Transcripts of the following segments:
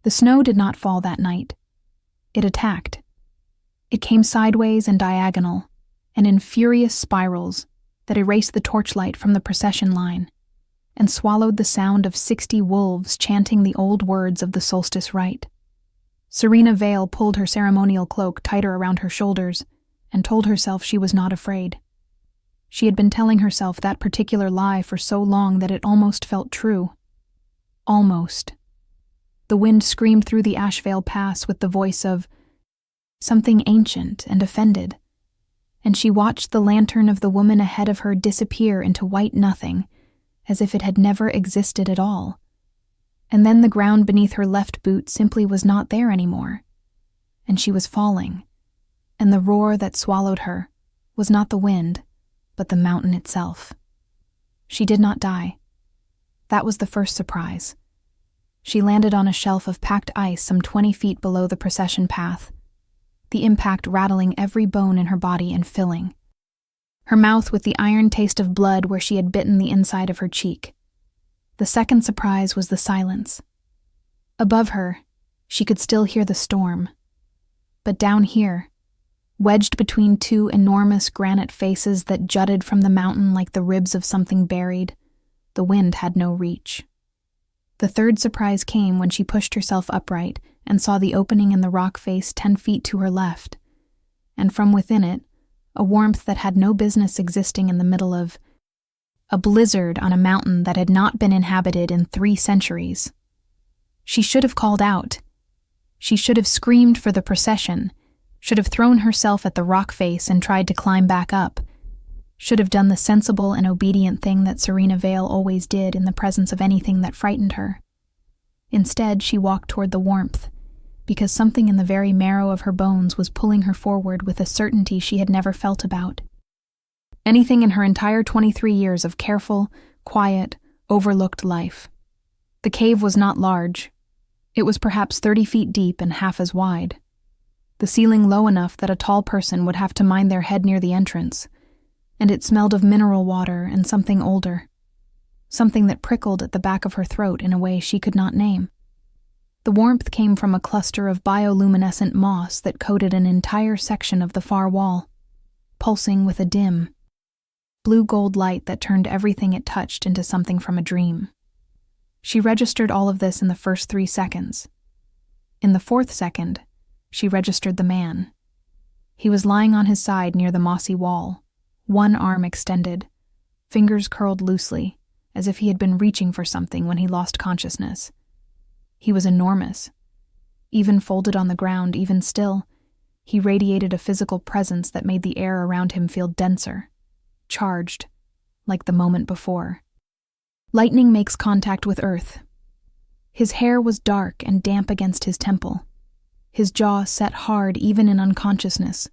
The snow did not fall that night. It attacked. It came sideways and diagonal, and in furious spirals that erased the torchlight from the procession line, and swallowed the sound of 60 wolves chanting the old words of the solstice rite. Serena Vale pulled her ceremonial cloak tighter around her shoulders and told herself she was not afraid. She had been telling herself that particular lie for so long that it almost felt true. Almost. The wind screamed through the Ashvale Pass with the voice of something ancient and offended, and she watched the lantern of the woman ahead of her disappear into white nothing, as if it had never existed at all. And then the ground beneath her left boot simply was not there anymore, and she was falling, and the roar that swallowed her was not the wind, but the mountain itself. She did not die. That was the first surprise. She landed on a shelf of packed ice some 20 feet below the procession path, the impact rattling every bone in her body and filling her mouth with the iron taste of blood where she had bitten the inside of her cheek. The second surprise was the silence. Above her, she could still hear the storm. But down here, wedged between two enormous granite faces that jutted from the mountain like the ribs of something buried, the wind had no reach. The third surprise came when she pushed herself upright and saw the opening in the rock face 10 feet to her left, and from within it, a warmth that had no business existing in the middle of a blizzard on a mountain that had not been inhabited in 3 centuries. She should have called out. She should have screamed for the procession, should have thrown herself at the rock face and tried to climb back up, should have done the sensible and obedient thing that Serena Vale always did in the presence of anything that frightened her. Instead, she walked toward the warmth, because something in the very marrow of her bones was pulling her forward with a certainty she had never felt about. Anything in her entire 23 years of careful, quiet, overlooked life. The cave was not large. It was perhaps 30 feet deep and half as wide. The ceiling low enough that a tall person would have to mind their head near the entrance, and it smelled of mineral water and something older, something that prickled at the back of her throat in a way she could not name. The warmth came from a cluster of bioluminescent moss that coated an entire section of the far wall, pulsing with a dim, blue-gold light that turned everything it touched into something from a dream. She registered all of this in the first 3 seconds. In the 4th second, she registered the man. He was lying on his side near the mossy wall, one arm extended, fingers curled loosely, as if he had been reaching for something when he lost consciousness. He was enormous. Even folded on the ground, even still, he radiated a physical presence that made the air around him feel denser, charged, like the moment before. Lightning makes contact with earth. His hair was dark and damp against his temple, his jaw set hard even in unconsciousness,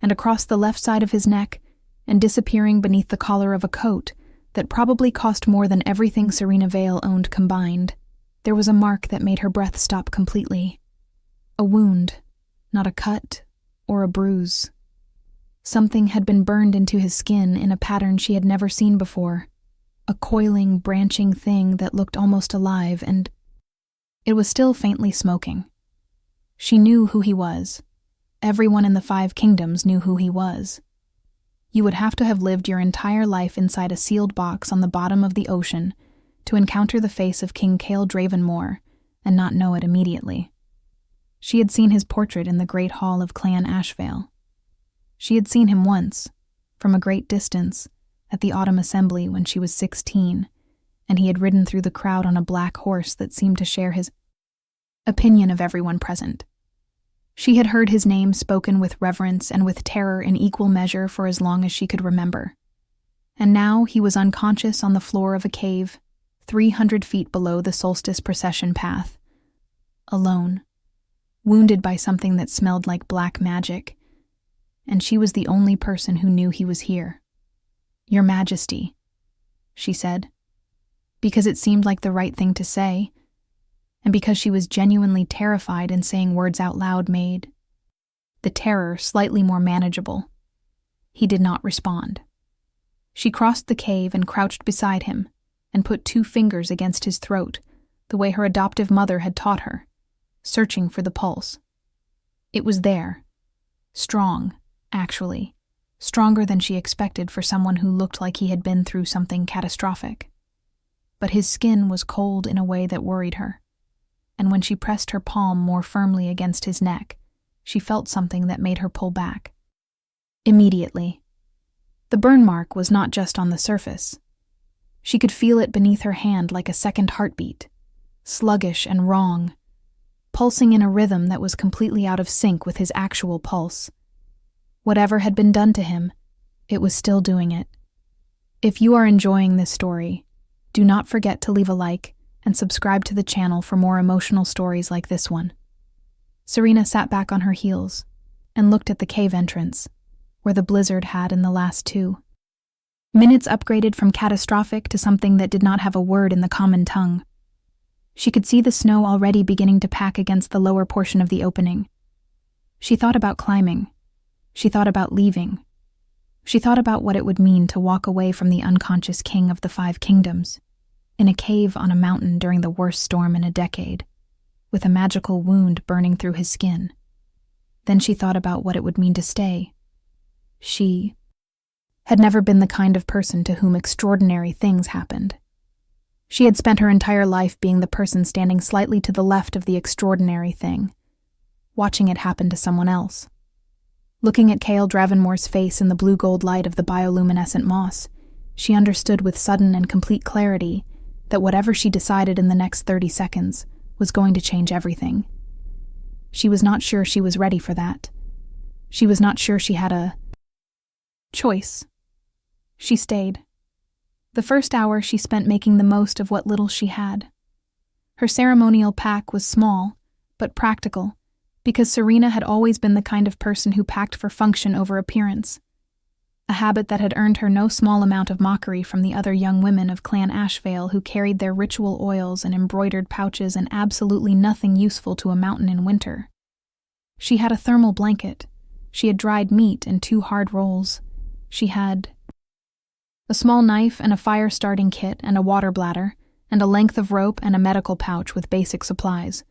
and across the left side of his neck, and disappearing beneath the collar of a coat that probably cost more than everything Serena Vale owned combined, there was a mark that made her breath stop completely. A wound, not a cut or a bruise. Something had been burned into his skin in a pattern she had never seen before, a coiling, branching thing that looked almost alive, and it was still faintly smoking. She knew who he was. Everyone in the 5 kingdoms knew who he was. You would have to have lived your entire life inside a sealed box on the bottom of the ocean to encounter the face of King Kale Dravenmore and not know it immediately. She had seen his portrait in the Great Hall of Clan Ashvale. She had seen him once, from a great distance, at the autumn assembly when she was 16, and he had ridden through the crowd on a black horse that seemed to share his opinion of everyone present. She had heard his name spoken with reverence and with terror in equal measure for as long as she could remember. And now he was unconscious on the floor of a cave, 300 feet below the solstice procession path, alone, wounded by something that smelled like black magic, and she was the only person who knew he was here. "Your Majesty," she said, because it seemed like the right thing to say, and because she was genuinely terrified and saying words out loud made the terror slightly more manageable. He did not respond. She crossed the cave and crouched beside him and put 2 fingers against his throat, the way her adoptive mother had taught her, searching for the pulse. It was there. Strong, actually. Stronger than she expected for someone who looked like he had been through something catastrophic. But his skin was cold in a way that worried her, and when she pressed her palm more firmly against his neck, she felt something that made her pull back. Immediately. The burn mark was not just on the surface. She could feel it beneath her hand like a second heartbeat, sluggish and wrong, pulsing in a rhythm that was completely out of sync with his actual pulse. Whatever had been done to him, it was still doing it. If you are enjoying this story, do not forget to leave a like and subscribe to the channel for more emotional stories like this one. Serena sat back on her heels and looked at the cave entrance, where the blizzard had in the last 2 minutes upgraded from catastrophic to something that did not have a word in the common tongue. She could see the snow already beginning to pack against the lower portion of the opening. She thought about climbing. She thought about leaving. She thought about what it would mean to walk away from the unconscious king of the 5 kingdoms, in a cave on a mountain during the worst storm in a decade, with a magical wound burning through his skin. Then she thought about what it would mean to stay. She had never been the kind of person to whom extraordinary things happened. She had spent her entire life being the person standing slightly to the left of the extraordinary thing, watching it happen to someone else. Looking at Kale Dravenmore's face in the blue-gold light of the bioluminescent moss, she understood with sudden and complete clarity that whatever she decided in the next 30 seconds was going to change everything. She was not sure she was ready for that. She was not sure she had a choice. She stayed. The first hour she spent making the most of what little she had. Her ceremonial pack was small, but practical, because Serena had always been the kind of person who packed for function over appearance, a habit that had earned her no small amount of mockery from the other young women of Clan Ashvale who carried their ritual oils and embroidered pouches and absolutely nothing useful to a mountain in winter. She had a thermal blanket. She had dried meat and 2 hard rolls. She had a small knife and a fire-starting kit and a water bladder, and a length of rope and a medical pouch with basic supplies.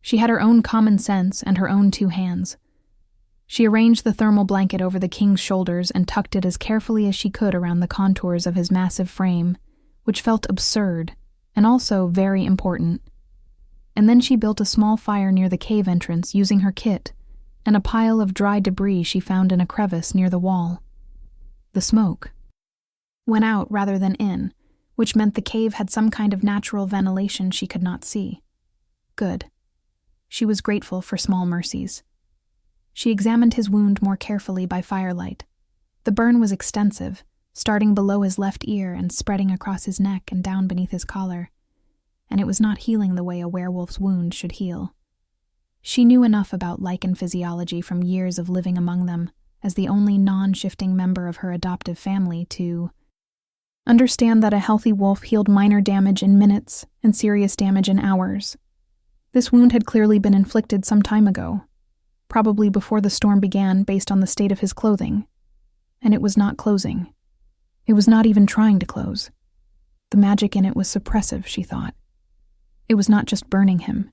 She had her own common sense and her own 2 hands. She arranged the thermal blanket over the king's shoulders and tucked it as carefully as she could around the contours of his massive frame, which felt absurd and also very important. And then she built a small fire near the cave entrance using her kit and a pile of dry debris she found in a crevice near the wall. The smoke went out rather than in, which meant the cave had some kind of natural ventilation she could not see. Good. She was grateful for small mercies. She examined his wound more carefully by firelight. The burn was extensive, starting below his left ear and spreading across his neck and down beneath his collar, and it was not healing the way a werewolf's wound should heal. She knew enough about lichen physiology from years of living among them, as the only non-shifting member of her adoptive family, to understand that a healthy wolf healed minor damage in minutes and serious damage in hours. This wound had clearly been inflicted some time ago, probably before the storm began based on the state of his clothing, and it was not closing. It was not even trying to close. The magic in it was suppressive, she thought. It was not just burning him.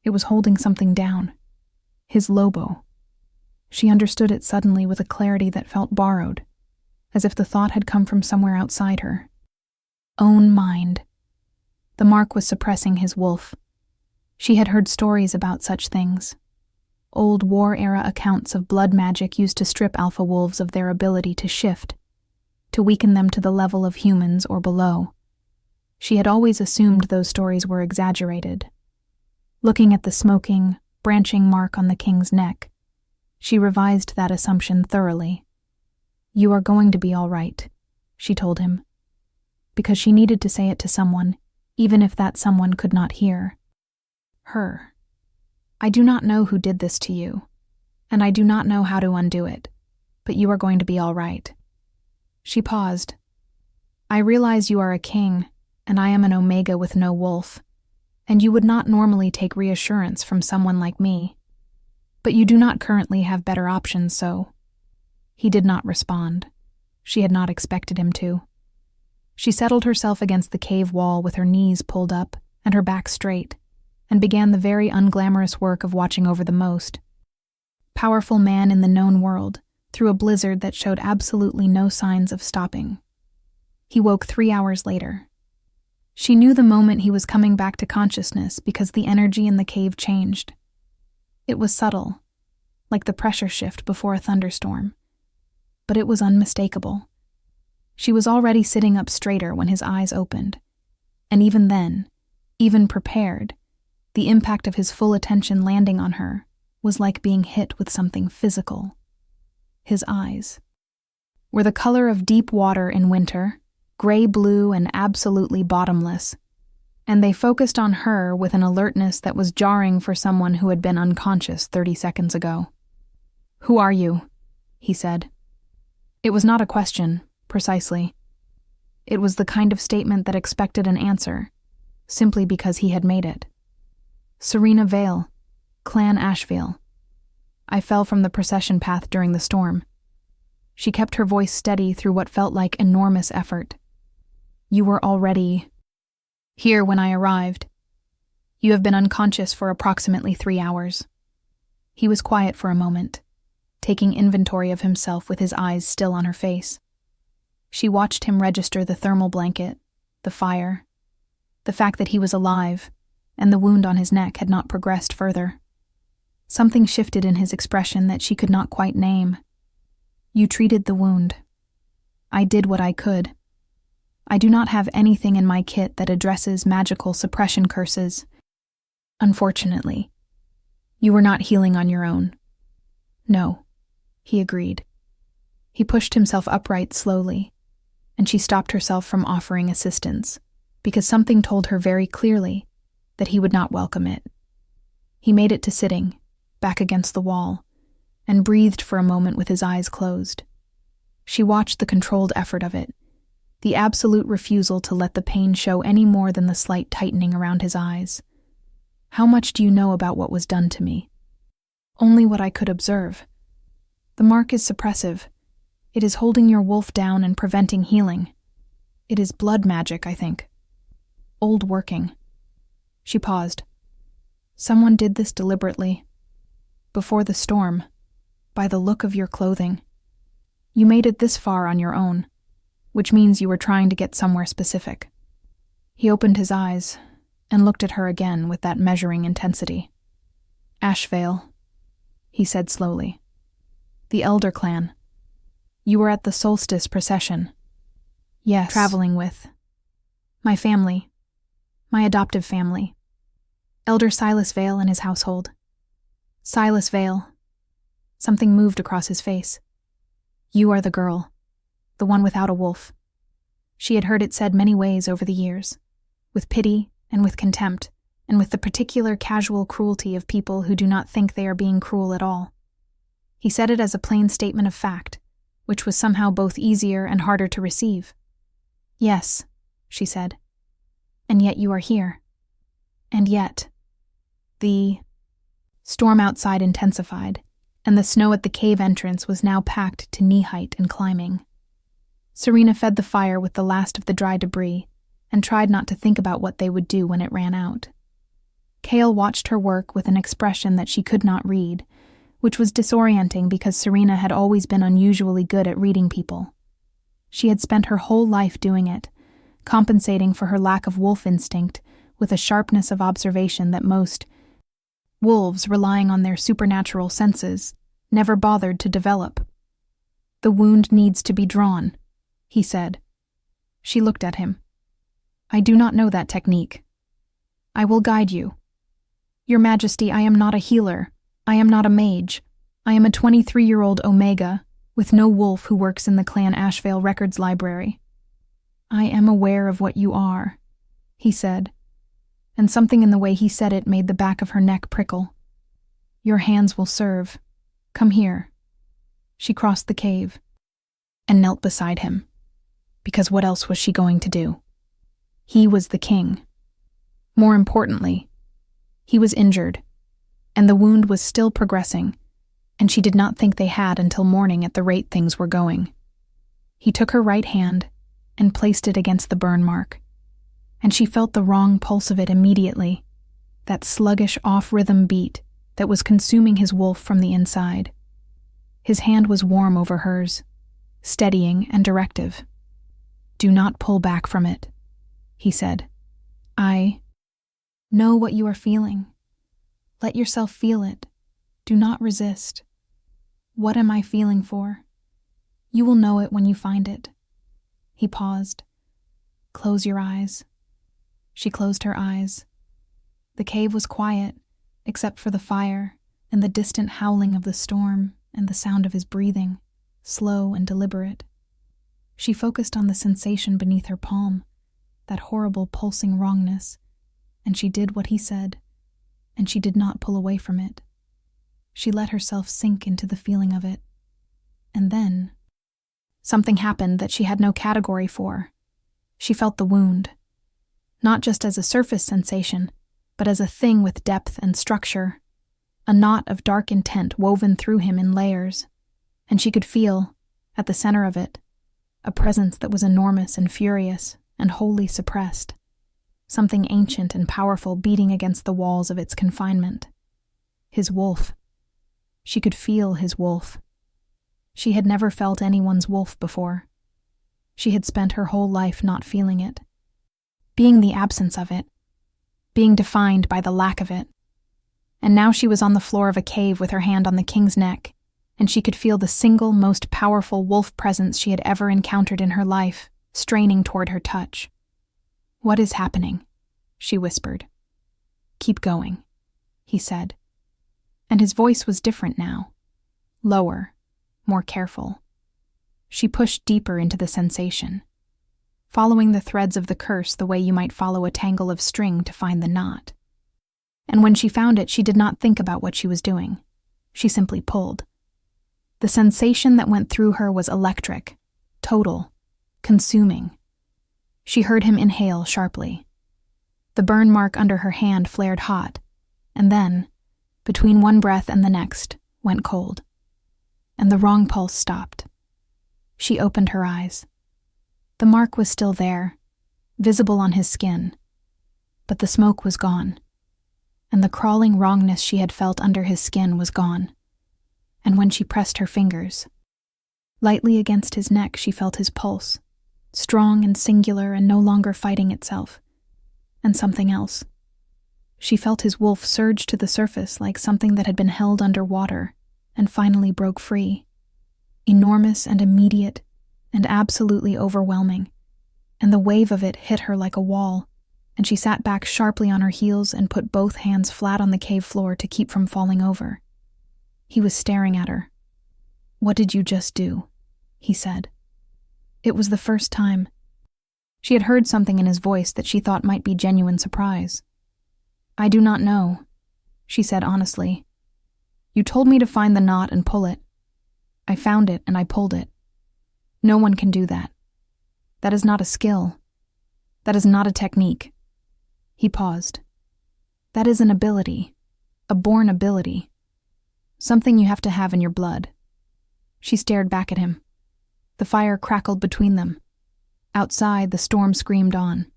It was holding something down. His Lobo. She understood it suddenly with a clarity that felt borrowed, as if the thought had come from somewhere outside her. Own mind. The mark was suppressing his wolf. She had heard stories about such things. Old war-era accounts of blood magic used to strip alpha wolves of their ability to shift, to weaken them to the level of humans or below. She had always assumed those stories were exaggerated. Looking at the smoking, branching mark on the king's neck, she revised that assumption thoroughly. "You are going to be all right," she told him, because she needed to say it to someone, even if that someone could not hear. Her. "I do not know who did this to you, and I do not know how to undo it, but you are going to be all right." She paused. "I realize you are a king, and I am an Omega with no wolf, and you would not normally take reassurance from someone like me. But you do not currently have better options, so—" He did not respond. She had not expected him to. She settled herself against the cave wall with her knees pulled up and her back straight. and began the very unglamorous work of watching over the most powerful man in the known world through a blizzard that showed absolutely no signs of stopping. He woke 3 hours later. She knew the moment he was coming back to consciousness because the energy in the cave changed. It was subtle, like the pressure shift before a thunderstorm, but it was unmistakable. She was already sitting up straighter when his eyes opened, and even then, even prepared, the impact of his full attention landing on her was like being hit with something physical. His eyes were the color of deep water in winter, gray-blue and absolutely bottomless, and they focused on her with an alertness that was jarring for someone who had been unconscious 30 seconds ago. "Who are you?" he said. It was not a question, precisely. It was the kind of statement that expected an answer, simply because he had made it. "Serena Vale, Clan Ashvale. I fell from the procession path during the storm." She kept her voice steady through what felt like enormous effort. "You were already here when I arrived. You have been unconscious for approximately 3 hours." He was quiet for a moment, taking inventory of himself with his eyes still on her face. She watched him register the thermal blanket, the fire, the fact that he was alive, and the wound on his neck had not progressed further. Something shifted in his expression that she could not quite name. "You treated the wound. I did what I could. I do not have anything in my kit that addresses magical suppression curses. Unfortunately, you were not healing on your own." "No," he agreed. He pushed himself upright slowly, and she stopped herself from offering assistance, because something told her very clearly that he would not welcome it. He made it to sitting, back against the wall, and breathed for a moment with his eyes closed. She watched the controlled effort of it, the absolute refusal to let the pain show any more than the slight tightening around his eyes. "How much do you know about what was done to me?" "Only what I could observe. The mark is suppressive. It is holding your wolf down and preventing healing. It is blood magic, I think. Old working." She paused. "Someone did this deliberately. Before the storm, by the look of your clothing. You made it this far on your own, which means you were trying to get somewhere specific." He opened his eyes and looked at her again with that measuring intensity. "Ashvale," he said slowly. "The Elder Clan. You were at the solstice procession." "Yes." "Traveling with my family, my adoptive family. Elder Silas Vale and his household." "Silas Vale." Something moved across his face. "You are the girl, the one without a wolf." She had heard it said many ways over the years, with pity and with contempt, and with the particular casual cruelty of people who do not think they are being cruel at all. He said it as a plain statement of fact, which was somehow both easier and harder to receive. "Yes," she said. "And yet you are here. And yet." The storm outside intensified, and the snow at the cave entrance was now packed to knee-height and climbing. Serena fed the fire with the last of the dry debris and tried not to think about what they would do when it ran out. Kale watched her work with an expression that she could not read, which was disorienting because Serena had always been unusually good at reading people. She had spent her whole life doing it, compensating for her lack of wolf instinct with a sharpness of observation that most wolves, relying on their supernatural senses, never bothered to develop. "The wound needs to be drawn," he said. She looked at him. "I do not know that technique. I will guide you. Your Majesty, I am not a healer. I am not a mage. I am a 23-year-old Omega, with no wolf who works in the Clan Ashvale Records Library." "I am aware of what you are," he said, and something in the way he said it made the back of her neck prickle. "Your hands will serve. Come here." She crossed the cave and knelt beside him, because what else was she going to do? He was the king. More importantly, he was injured, and the wound was still progressing, and she did not think they had until morning at the rate things were going. He took her right hand and placed it against the burn mark, and she felt the wrong pulse of it immediately, that sluggish off-rhythm beat that was consuming his wolf from the inside. His hand was warm over hers, steadying and directive. "Do not pull back from it," he said. "I know what you are feeling. Let yourself feel it. Do not resist. What am I feeling for? You will know it when you find it." He paused. "Close your eyes." She closed her eyes. The cave was quiet, except for the fire and the distant howling of the storm and the sound of his breathing, slow and deliberate. She focused on the sensation beneath her palm, that horrible pulsing wrongness, and she did what he said, and she did not pull away from it. She let herself sink into the feeling of it. And then something happened that she had no category for. She felt the wound, not just as a surface sensation, but as a thing with depth and structure, a knot of dark intent woven through him in layers, and she could feel, at the center of it, a presence that was enormous and furious and wholly suppressed, something ancient and powerful beating against the walls of its confinement. His wolf. She could feel his wolf. She had never felt anyone's wolf before. She had spent her whole life not feeling it, being the absence of it, being defined by the lack of it. And now she was on the floor of a cave with her hand on the king's neck, and she could feel the single most powerful wolf presence she had ever encountered in her life, straining toward her touch. "What is happening?" she whispered. "Keep going," he said. And his voice was different now, lower, more careful. She pushed deeper into the sensation, following the threads of the curse the way you might follow a tangle of string to find the knot. And when she found it, she did not think about what she was doing. She simply pulled. The sensation that went through her was electric, total, consuming. She heard him inhale sharply. The burn mark under her hand flared hot, and then, between one breath and the next, went cold. And the wrong pulse stopped. She opened her eyes. The mark was still there, visible on his skin, but the smoke was gone, and the crawling wrongness she had felt under his skin was gone. And when she pressed her fingers lightly against his neck, she felt his pulse, strong and singular and no longer fighting itself, and something else. She felt his wolf surge to the surface like something that had been held under water and finally broke free, enormous and immediate and absolutely overwhelming, and the wave of it hit her like a wall, and she sat back sharply on her heels and put both hands flat on the cave floor to keep from falling over. He was staring at her. "What did you just do?" he said. It was the first time. She had heard something in his voice that she thought might be genuine surprise. "I do not know," she said honestly. "You told me to find the knot and pull it. I found it and I pulled it. No one can do that. That is not a skill. That is not a technique." He paused. "That is an ability, a born ability. Something you have to have in your blood." She stared back at him. The fire crackled between them. Outside, the storm screamed on.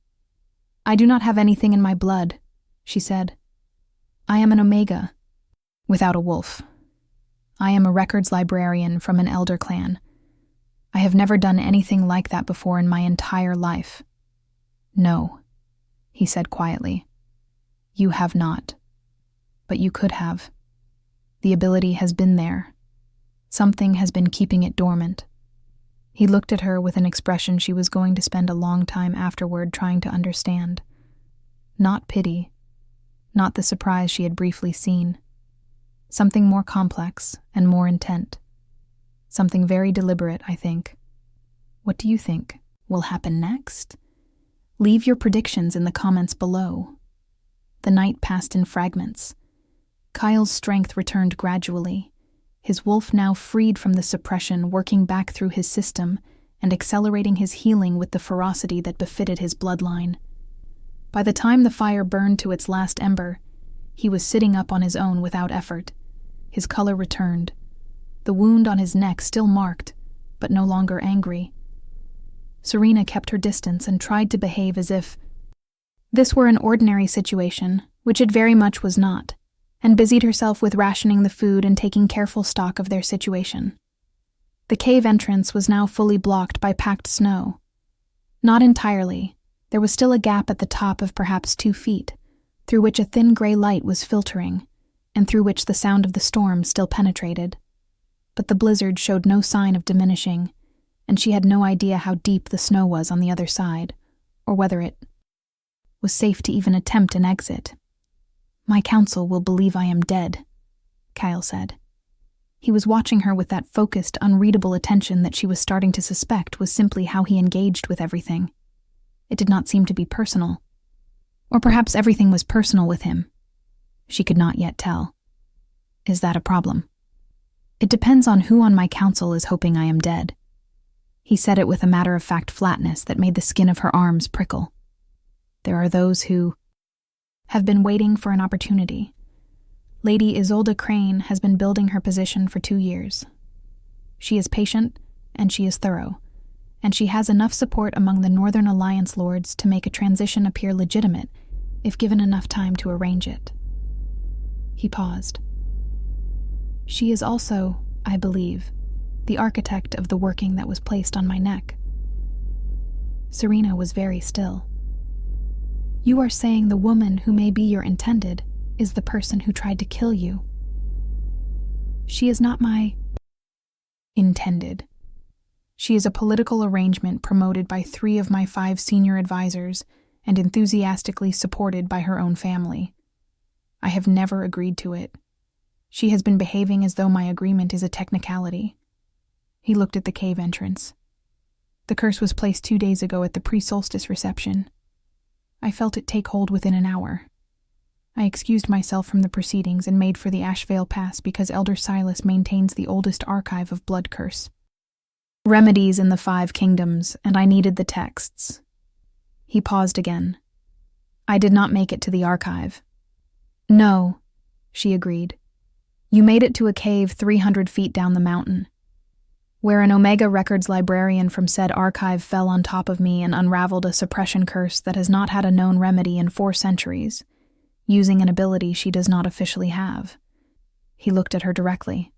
"I do not have anything in my blood," she said. "I am an Omega, without a wolf. I am a records librarian from an elder clan. I have never done anything like that before in my entire life." "No," he said quietly. "You have not. But you could have. The ability has been there. Something has been keeping it dormant." He looked at her with an expression she was going to spend a long time afterward trying to understand. Not pity, not the surprise she had briefly seen. Something more complex and more intent. Something very deliberate, I think. What do you think will happen next? Leave your predictions in the comments below. The night passed in fragments. Kyle's strength returned gradually, his wolf now freed from the suppression working back through his system and accelerating his healing with the ferocity that befitted his bloodline. By the time the fire burned to its last ember, he was sitting up on his own without effort. His color returned, the wound on his neck still marked, but no longer angry. Serena kept her distance and tried to behave as if this were an ordinary situation, which it very much was not, and busied herself with rationing the food and taking careful stock of their situation. The cave entrance was now fully blocked by packed snow. Not entirely. There was still a gap at the top of perhaps 2 feet, through which a thin gray light was filtering, and through which the sound of the storm still penetrated. But the blizzard showed no sign of diminishing, and she had no idea how deep the snow was on the other side, or whether it was safe to even attempt an exit. "My counsel will believe I am dead," Kale said. He was watching her with that focused, unreadable attention that she was starting to suspect was simply how he engaged with everything. It did not seem to be personal. Or perhaps everything was personal with him. She could not yet tell. "Is that a problem?" "It depends on who on my council is hoping I am dead." He said it with a matter-of-fact flatness that made the skin of her arms prickle. "There are those who have been waiting for an opportunity. Lady Isolde Crane has been building her position for 2 years. She is patient, and she is thorough, and she has enough support among the Northern Alliance lords to make a transition appear legitimate if given enough time to arrange it." He paused. "She is also, I believe, the architect of the working that was placed on my neck." Serena was very still. "You are saying the woman who may be your intended is the person who tried to kill you?" "She is not my intended. She is a political arrangement promoted by 3 of my 5 senior advisors and enthusiastically supported by her own family. I have never agreed to it. She has been behaving as though my agreement is a technicality." He looked at the cave entrance. "The curse was placed 2 days ago at the pre-solstice reception. I felt it take hold within an hour. I excused myself from the proceedings and made for the Ashvale Pass because Elder Silas maintains the oldest archive of blood curse remedies in the 5 kingdoms, and I needed the texts." He paused again. "I did not make it to the archive." "No," she agreed. "You made it to a cave 300 feet down the mountain, where an Omega Records librarian from said archive fell on top of me and unraveled a suppression curse that has not had a known remedy in 4 centuries, using an ability she does not officially have." He looked at her directly.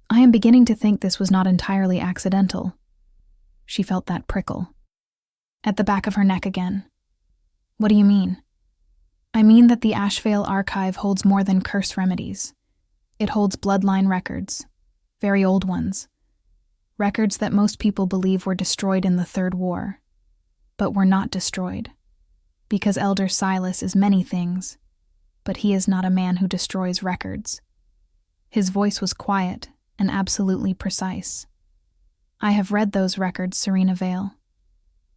"I am beginning to think this was not entirely accidental." She felt that prickle at the back of her neck again. "What do you mean?" "I mean that the Ashvale archive holds more than curse remedies. It holds bloodline records, very old ones. Records that most people believe were destroyed in the Third War, but were not destroyed, because Elder Silas is many things, but he is not a man who destroys records." His voice was quiet and absolutely precise. "I have read those records, Serena Vale,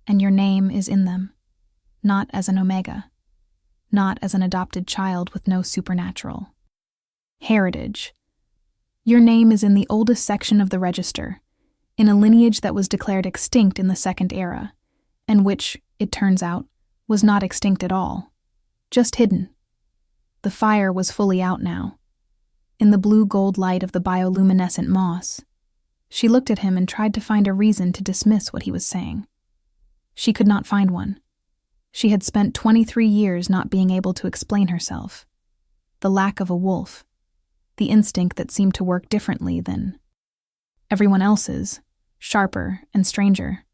and your name is in them, not as an Omega, not as an adopted child with no supernatural heritage. Your name is in the oldest section of the register, in a lineage that was declared extinct in the Second Era, and which, it turns out, was not extinct at all, just hidden. The fire was fully out now, in the blue-gold light of the bioluminescent moss." She looked at him and tried to find a reason to dismiss what he was saying. She could not find one. She had spent 23 years not being able to explain herself. The lack of a wolf, the instinct that seemed to work differently than everyone else's, sharper and stranger.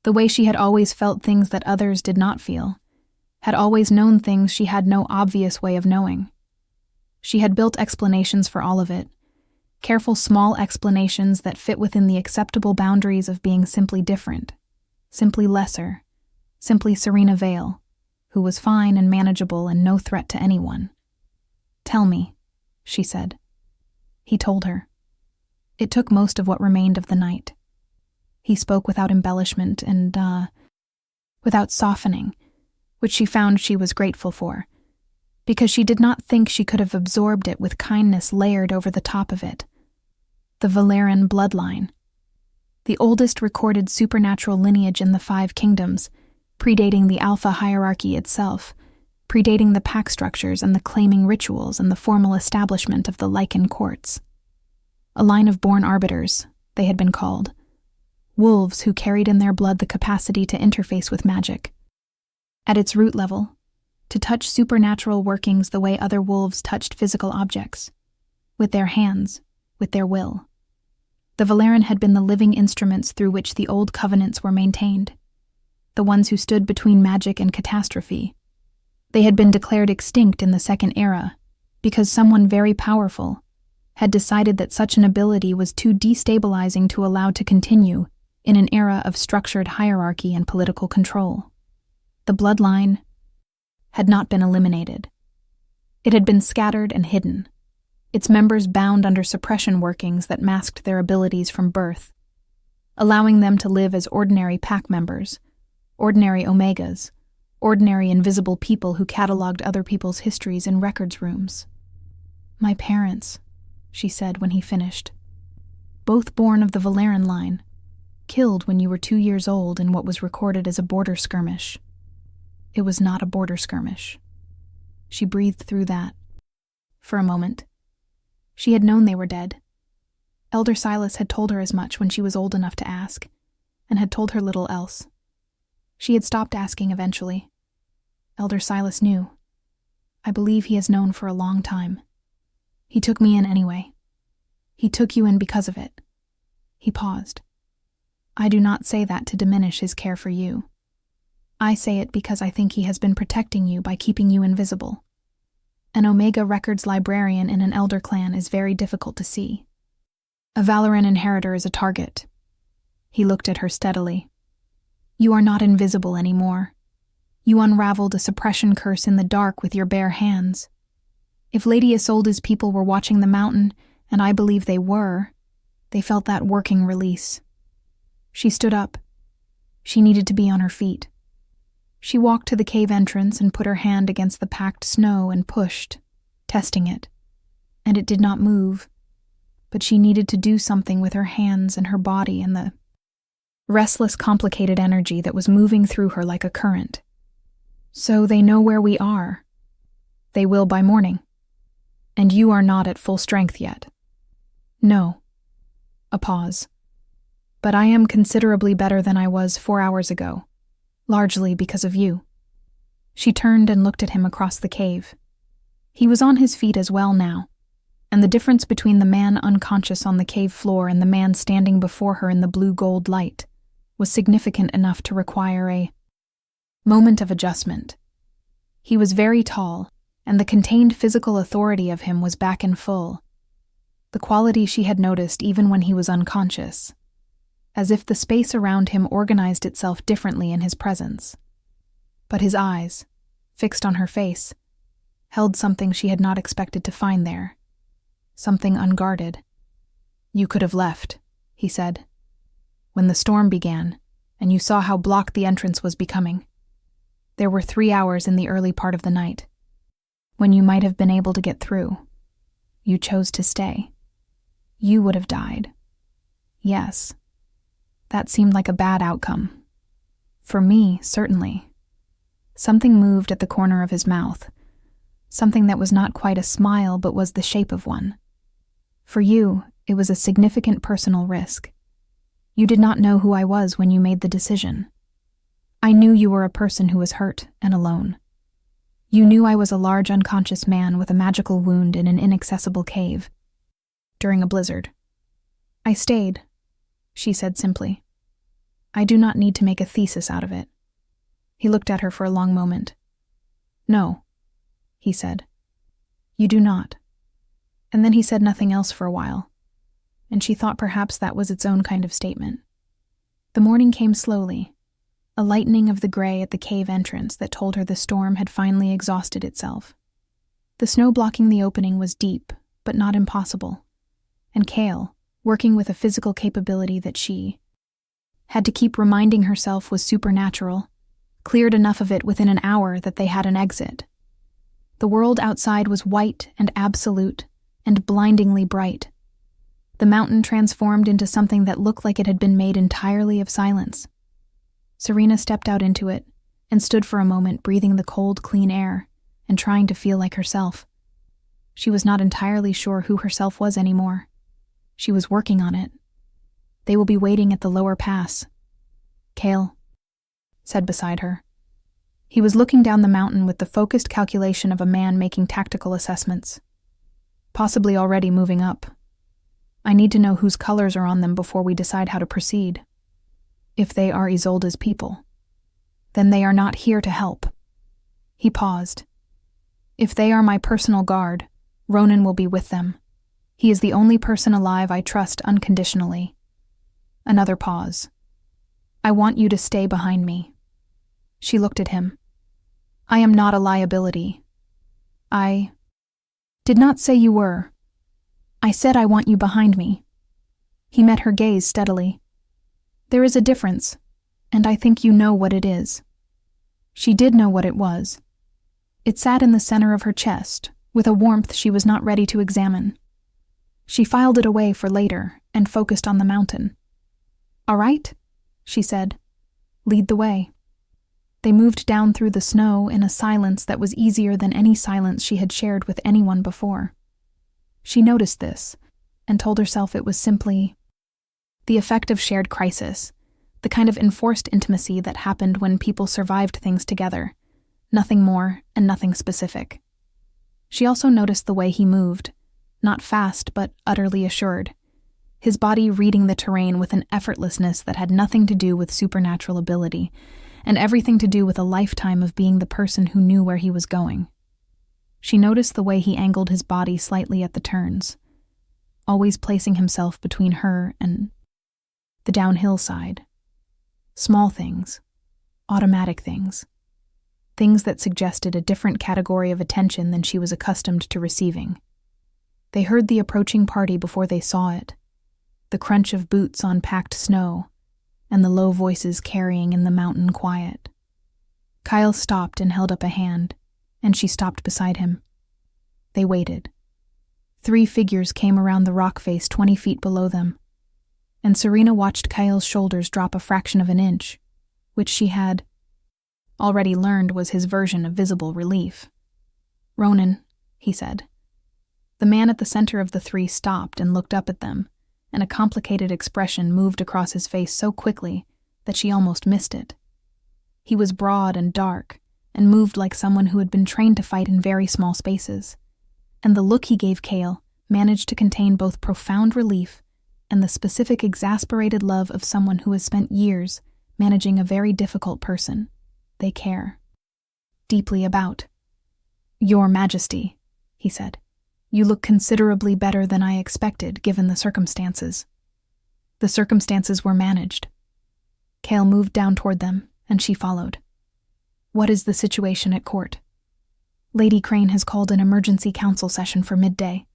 The way she had always felt things that others did not feel, had always known things she had no obvious way of knowing. She had built explanations for all of it, careful small explanations that fit within the acceptable boundaries of being simply different, simply lesser, simply Serena Vale, who was fine and manageable and no threat to anyone. "Tell me," she said. He told her. It took most of what remained of the night. He spoke without embellishment and, without softening, which she found she was grateful for, because she did not think she could have absorbed it with kindness layered over the top of it. The Valeran bloodline, the oldest recorded supernatural lineage in the 5 kingdoms, predating the Alpha hierarchy itself, predating the pack structures and the claiming rituals and the formal establishment of the Lycan courts. A line of born arbiters, they had been called, wolves who carried in their blood the capacity to interface with magic. At its root level, to touch supernatural workings the way other wolves touched physical objects, with their hands, with their will. The Valeran had been the living instruments through which the old covenants were maintained, the ones who stood between magic and catastrophe. They had been declared extinct in the Second Era because someone very powerful had decided that such an ability was too destabilizing to allow to continue in an era of structured hierarchy and political control. The bloodline had not been eliminated. It had been scattered and hidden, its members bound under suppression workings that masked their abilities from birth, allowing them to live as ordinary pack members, ordinary Omegas, ordinary invisible people who cataloged other people's histories in records rooms. "My parents," she said when he finished. "Both born of the Valeran line, killed when you were 2 years old in what was recorded as a border skirmish." It was not a border skirmish. She breathed through that. For a moment. She had known they were dead. Elder Silas had told her as much when she was old enough to ask, and had told her little else. She had stopped asking eventually. Elder Silas knew. I believe he has known for a long time. He took me in anyway. He took you in because of it. He paused. I do not say that to diminish his care for you. I say it because I think he has been protecting you by keeping you invisible. An Omega Records librarian in an Elder clan is very difficult to see. A Valeran inheritor is a target. He looked at her steadily. You are not invisible anymore. You unraveled a suppression curse in the dark with your bare hands. If Lady Isolde's people were watching the mountain, and I believe they were, they felt that working release. She stood up. She needed to be on her feet. She walked to the cave entrance and put her hand against the packed snow and pushed, testing it. And it did not move. But she needed to do something with her hands and her body and the restless, complicated energy that was moving through her like a current. So they know where we are. They will by morning. And you are not at full strength yet. No. A pause. But I am considerably better than I was 4 hours ago. Largely because of you. She turned and looked at him across the cave. He was on his feet as well now, and the difference between the man unconscious on the cave floor and the man standing before her in the blue-gold light was significant enough to require a moment of adjustment. He was very tall, and the contained physical authority of him was back in full, the quality she had noticed even when he was unconscious, as if the space around him organized itself differently in his presence. But his eyes, fixed on her face, held something she had not expected to find there, something unguarded. You could have left, he said, when the storm began, and you saw how blocked the entrance was becoming. There were 3 hours in the early part of the night, when you might have been able to get through. You chose to stay. You would have died. Yes. That seemed like a bad outcome. For me, certainly. Something moved at the corner of his mouth, something that was not quite a smile but was the shape of one. For you, it was a significant personal risk. You did not know who I was when you made the decision. I knew you were a person who was hurt and alone. You knew I was a large unconscious man with a magical wound in an inaccessible cave. During a blizzard. I stayed, she said simply. I do not need to make a thesis out of it. He looked at her for a long moment. No, he said. You do not. And then he said nothing else for a while, and she thought perhaps that was its own kind of statement. The morning came slowly, a lightening of the gray at the cave entrance that told her the storm had finally exhausted itself. The snow blocking the opening was deep, but not impossible, and Kale, working with a physical capability that she had to keep reminding herself was supernatural, cleared enough of it within an hour that they had an exit. The world outside was white and absolute and blindingly bright. The mountain transformed into something that looked like it had been made entirely of silence. Serena stepped out into it and stood for a moment breathing the cold, clean air and trying to feel like herself. She was not entirely sure who herself was anymore. She was working on it. They will be waiting at the lower pass. Kale said beside her. He was looking down the mountain with the focused calculation of a man making tactical assessments. Possibly already moving up. I need to know whose colors are on them before we decide how to proceed. If they are Isolde's people, then they are not here to help. He paused. If they are my personal guard, Ronan will be with them. He is the only person alive I trust unconditionally. Another pause. I want you to stay behind me. She looked at him. I am not a liability. I did not say you were. I said I want you behind me. He met her gaze steadily. There is a difference, and I think you know what it is. She did know what it was. It sat in the center of her chest, with a warmth she was not ready to examine. She filed it away for later and focused on the mountain. All right, she said. Lead the way. They moved down through the snow in a silence that was easier than any silence she had shared with anyone before. She noticed this, and told herself it was simply the effect of shared crisis, the kind of enforced intimacy that happened when people survived things together, nothing more and nothing specific. She also noticed the way he moved, not fast but utterly assured, his body reading the terrain with an effortlessness that had nothing to do with supernatural ability, and everything to do with a lifetime of being the person who knew where he was going. She noticed the way he angled his body slightly at the turns, always placing himself between her and the downhill side. Small things, automatic things, things that suggested a different category of attention than she was accustomed to receiving. They heard the approaching party before they saw it, the crunch of boots on packed snow, and the low voices carrying in the mountain quiet. Kyle stopped and held up a hand, and she stopped beside him. They waited. 3 figures came around the rock face 20 feet below them, and Serena watched Kyle's shoulders drop a fraction of an inch, which she had already learned was his version of visible relief. Ronan, he said. The man at the center of the 3 stopped and looked up at them, and a complicated expression moved across his face so quickly that she almost missed it. He was broad and dark, and moved like someone who had been trained to fight in very small spaces, and the look he gave Kale managed to contain both profound relief and the specific exasperated love of someone who has spent years managing a very difficult person they care deeply about. Your Majesty, he said. You look considerably better than I expected, given the circumstances. The circumstances were managed. Kale moved down toward them, and she followed. What is the situation at court? Lady Crane has called an emergency council session for midday.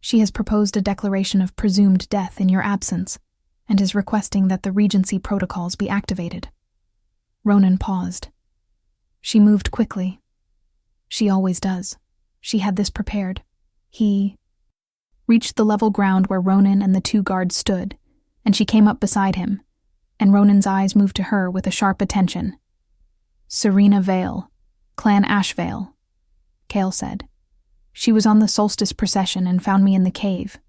She has proposed a declaration of presumed death in your absence, and is requesting that the Regency protocols be activated. Ronan paused. She moved quickly. She always does. She had this prepared. He reached the level ground where Ronan and the 2 guards stood, and she came up beside him, and Ronan's eyes moved to her with a sharp attention. Serena Vale, Clan Ashvale, Kale said. She was on the solstice procession and found me in the cave.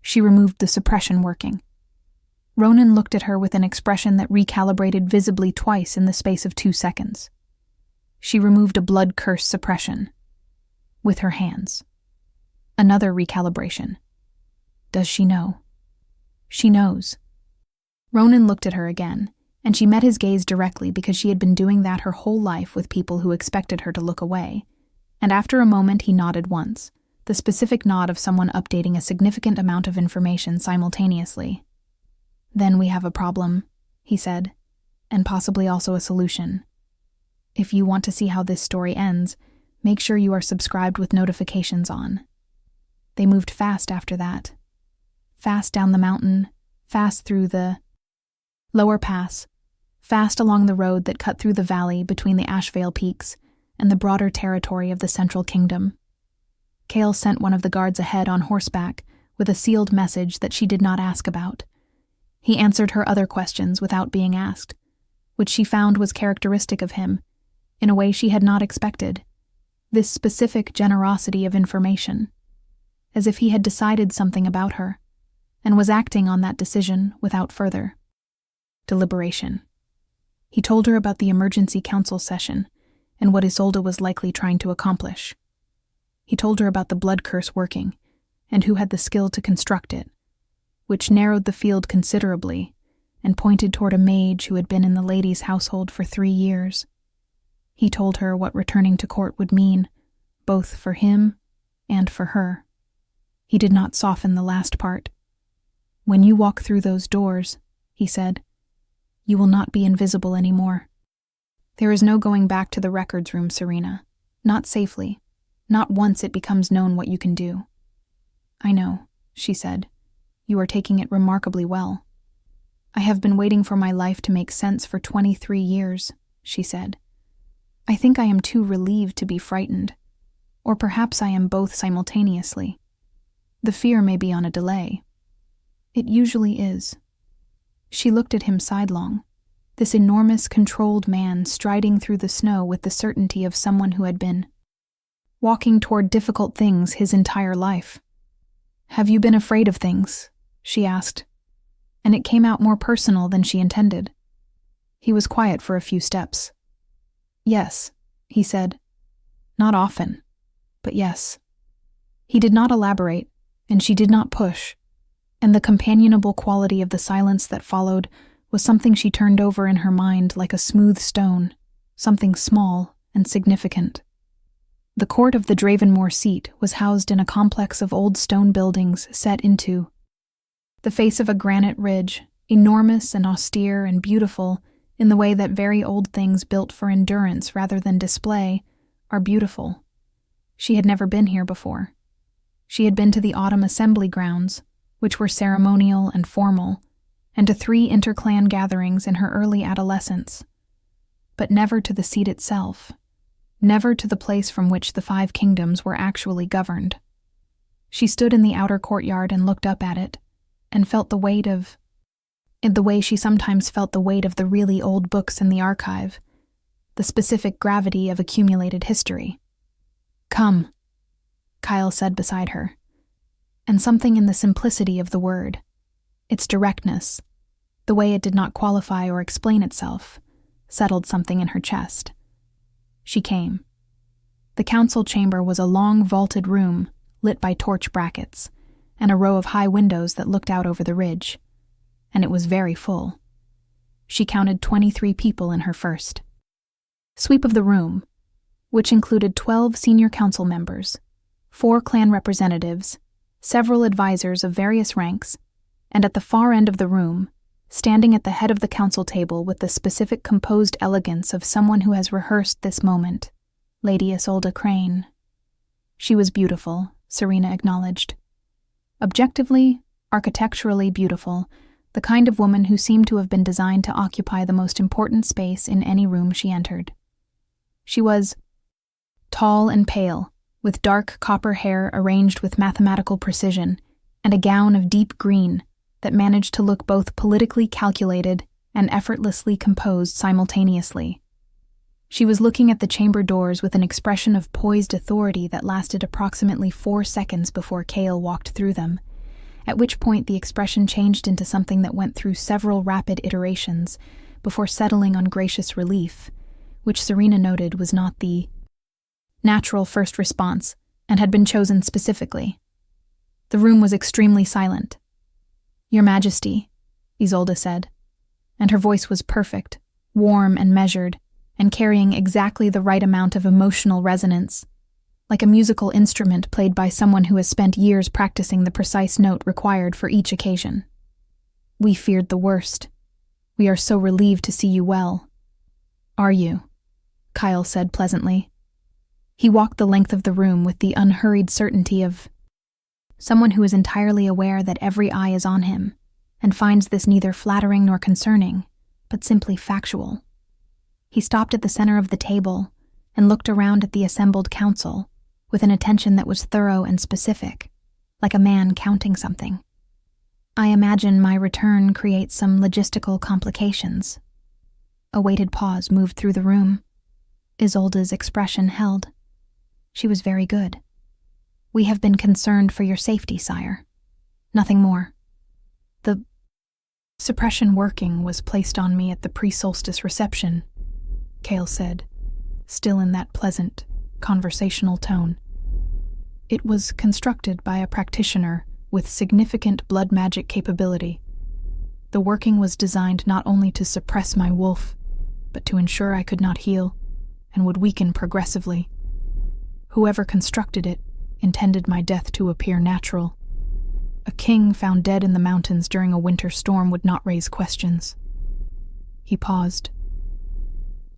She removed the suppression working. Ronan looked at her with an expression that recalibrated visibly twice in the space of 2 seconds. She removed a blood curse suppression. With her hands. Another recalibration. Does she know? She knows. Ronan looked at her again, and she met his gaze directly because she had been doing that her whole life with people who expected her to look away, and after a moment he nodded once, the specific nod of someone updating a significant amount of information simultaneously. Then we have a problem, he said, and possibly also a solution. If you want to see how this story ends, make sure you are subscribed with notifications on. They moved fast after that. Fast down the mountain, fast through the lower pass, fast along the road that cut through the valley between the Ashvale peaks and the broader territory of the Central Kingdom. Kale sent one of the guards ahead on horseback with a sealed message that she did not ask about. He answered her other questions without being asked, which she found was characteristic of him, in a way she had not expected. This specific generosity of information, as if he had decided something about her, and was acting on that decision without further deliberation. He told her about the emergency council session, and what Isolde was likely trying to accomplish. He told her about the blood curse working, and who had the skill to construct it, which narrowed the field considerably and pointed toward a mage who had been in the lady's household for 3 years. He told her what returning to court would mean, both for him and for her. He did not soften the last part. "When you walk through those doors," he said, "you will not be invisible anymore. There is no going back to the records room, Serena. Not safely. Not once it becomes known what you can do." "I know," she said. "You are taking it remarkably well." "I have been waiting for my life to make sense for 23 years, she said. "I think I am too relieved to be frightened. Or perhaps I am both simultaneously. The fear may be on a delay. It usually is." She looked at him sidelong, this enormous, controlled man striding through the snow with the certainty of someone who had been walking toward difficult things his entire life. "Have you been afraid of things?" she asked, and it came out more personal than she intended. He was quiet for a few steps. "Yes," he said. "Not often, but yes." He did not elaborate, and she did not push, and the companionable quality of the silence that followed was something she turned over in her mind like a smooth stone, something small and significant. The court of the Dravenmore seat was housed in a complex of old stone buildings set into the face of a granite ridge, enormous and austere and beautiful in the way that very old things built for endurance rather than display are beautiful. She had never been here before. She had been to the autumn assembly grounds, which were ceremonial and formal, and to 3 interclan gatherings in her early adolescence, but never to the seat itself, never to the place from which the 5 kingdoms were actually governed. She stood in the outer courtyard and looked up at it, and felt the weight of, in the way she sometimes felt the weight of the really old books in the archive, the specific gravity of accumulated history. "Come," Kyle said beside her, and something in the simplicity of the word, its directness, the way it did not qualify or explain itself, settled something in her chest. She came. The council chamber was a long vaulted room lit by torch brackets and a row of high windows that looked out over the ridge, and it was very full. She counted 23 people in her first sweep of the room, which included 12 senior council members, 4 clan representatives, several advisors of various ranks, and at the far end of the room, standing at the head of the council table with the specific composed elegance of someone who has rehearsed this moment, Lady Isolde Crane. She was beautiful, Serena acknowledged. Objectively, architecturally beautiful, the kind of woman who seemed to have been designed to occupy the most important space in any room she entered. She was tall and pale, with dark copper hair arranged with mathematical precision, and a gown of deep green that managed to look both politically calculated and effortlessly composed simultaneously. She was looking at the chamber doors with an expression of poised authority that lasted approximately 4 seconds before Kale walked through them, at which point the expression changed into something that went through several rapid iterations before settling on gracious relief, which Serena noted was not the natural first response and had been chosen specifically. The room was extremely silent. "Your Majesty," Isolde said, and her voice was perfect, warm and measured, and carrying exactly the right amount of emotional resonance, like a musical instrument played by someone who has spent years practicing the precise note required for each occasion. "We feared the worst. We are so relieved to see you well." "Are you?" Kyle said pleasantly. He walked the length of the room with the unhurried certainty of someone who is entirely aware that every eye is on him, and finds this neither flattering nor concerning, but simply factual. He stopped at the center of the table and looked around at the assembled council with an attention that was thorough and specific, like a man counting something. "I imagine my return creates some logistical complications." A weighted pause moved through the room. Isolde's expression held. She was very good. "We have been concerned for your safety, sire. Nothing more. The suppression working was placed on me at the pre-solstice reception," Kale said, still in that pleasant, conversational tone. It was constructed by a practitioner with significant blood magic capability. The working was designed not only to suppress my wolf, but to ensure I could not heal and would weaken progressively. Whoever constructed it intended my death to appear natural. A king found dead in the mountains during a winter storm would not raise questions. He paused.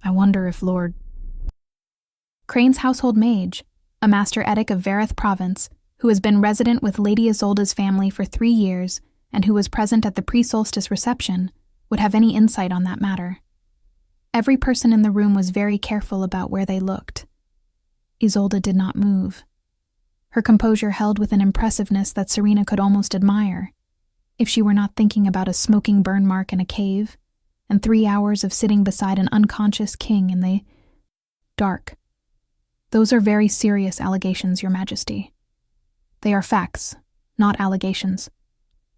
I wonder if Lord Crane's household mage, a master etic of Vareth province, who has been resident with Lady Isolda's family for 3 years and who was present at the pre-solstice reception, would have any insight on that matter. Every person in the room was very careful about where they looked. Isolde did not move. Her composure held with an impressiveness that Serena could almost admire, if she were not thinking about a smoking burn mark in a cave and 3 hours of sitting beside an unconscious king in the dark. Those are very serious allegations, Your Majesty. They are facts, not allegations.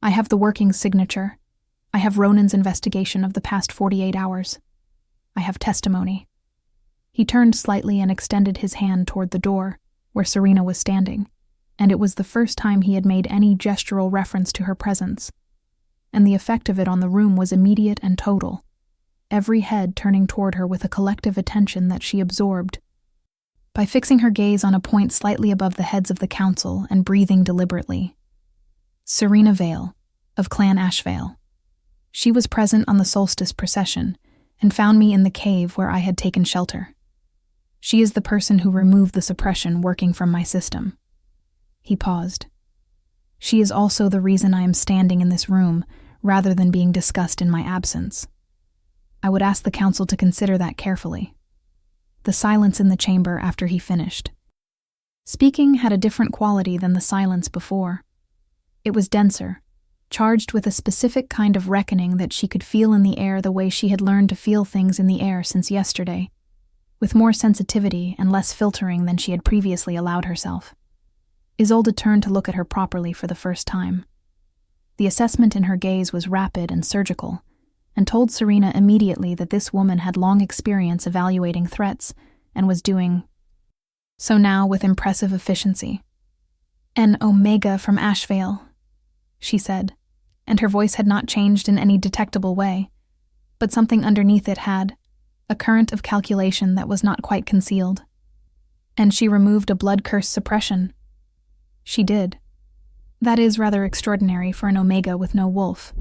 I have the working signature. I have Ronan's investigation of the past 48 hours. I have testimony. He turned slightly and extended his hand toward the door, where Serena was standing, and it was the first time he had made any gestural reference to her presence. And the effect of it on the room was immediate and total, every head turning toward her with a collective attention that she absorbed. By fixing her gaze on a point slightly above the heads of the council and breathing deliberately. Serena Vale, of Clan Ashvale. She was present on the solstice procession and found me in the cave where I had taken shelter. She is the person who removed the suppression working from my system. He paused. She is also the reason I am standing in this room rather than being discussed in my absence. I would ask the council to consider that carefully. The silence in the chamber after he finished. Speaking had a different quality than the silence before. It was denser, charged with a specific kind of reckoning that she could feel in the air the way she had learned to feel things in the air since yesterday, with more sensitivity and less filtering than she had previously allowed herself. Isolde turned to look at her properly for the first time. The assessment in her gaze was rapid and surgical, and told Serena immediately that this woman had long experience evaluating threats and was doing so now with impressive efficiency. "An Omega from Ashvale," she said, and her voice had not changed in any detectable way, but something underneath it had, a current of calculation that was not quite concealed. "And she removed a blood curse suppression." "She did. That is rather extraordinary for an Omega with no wolf."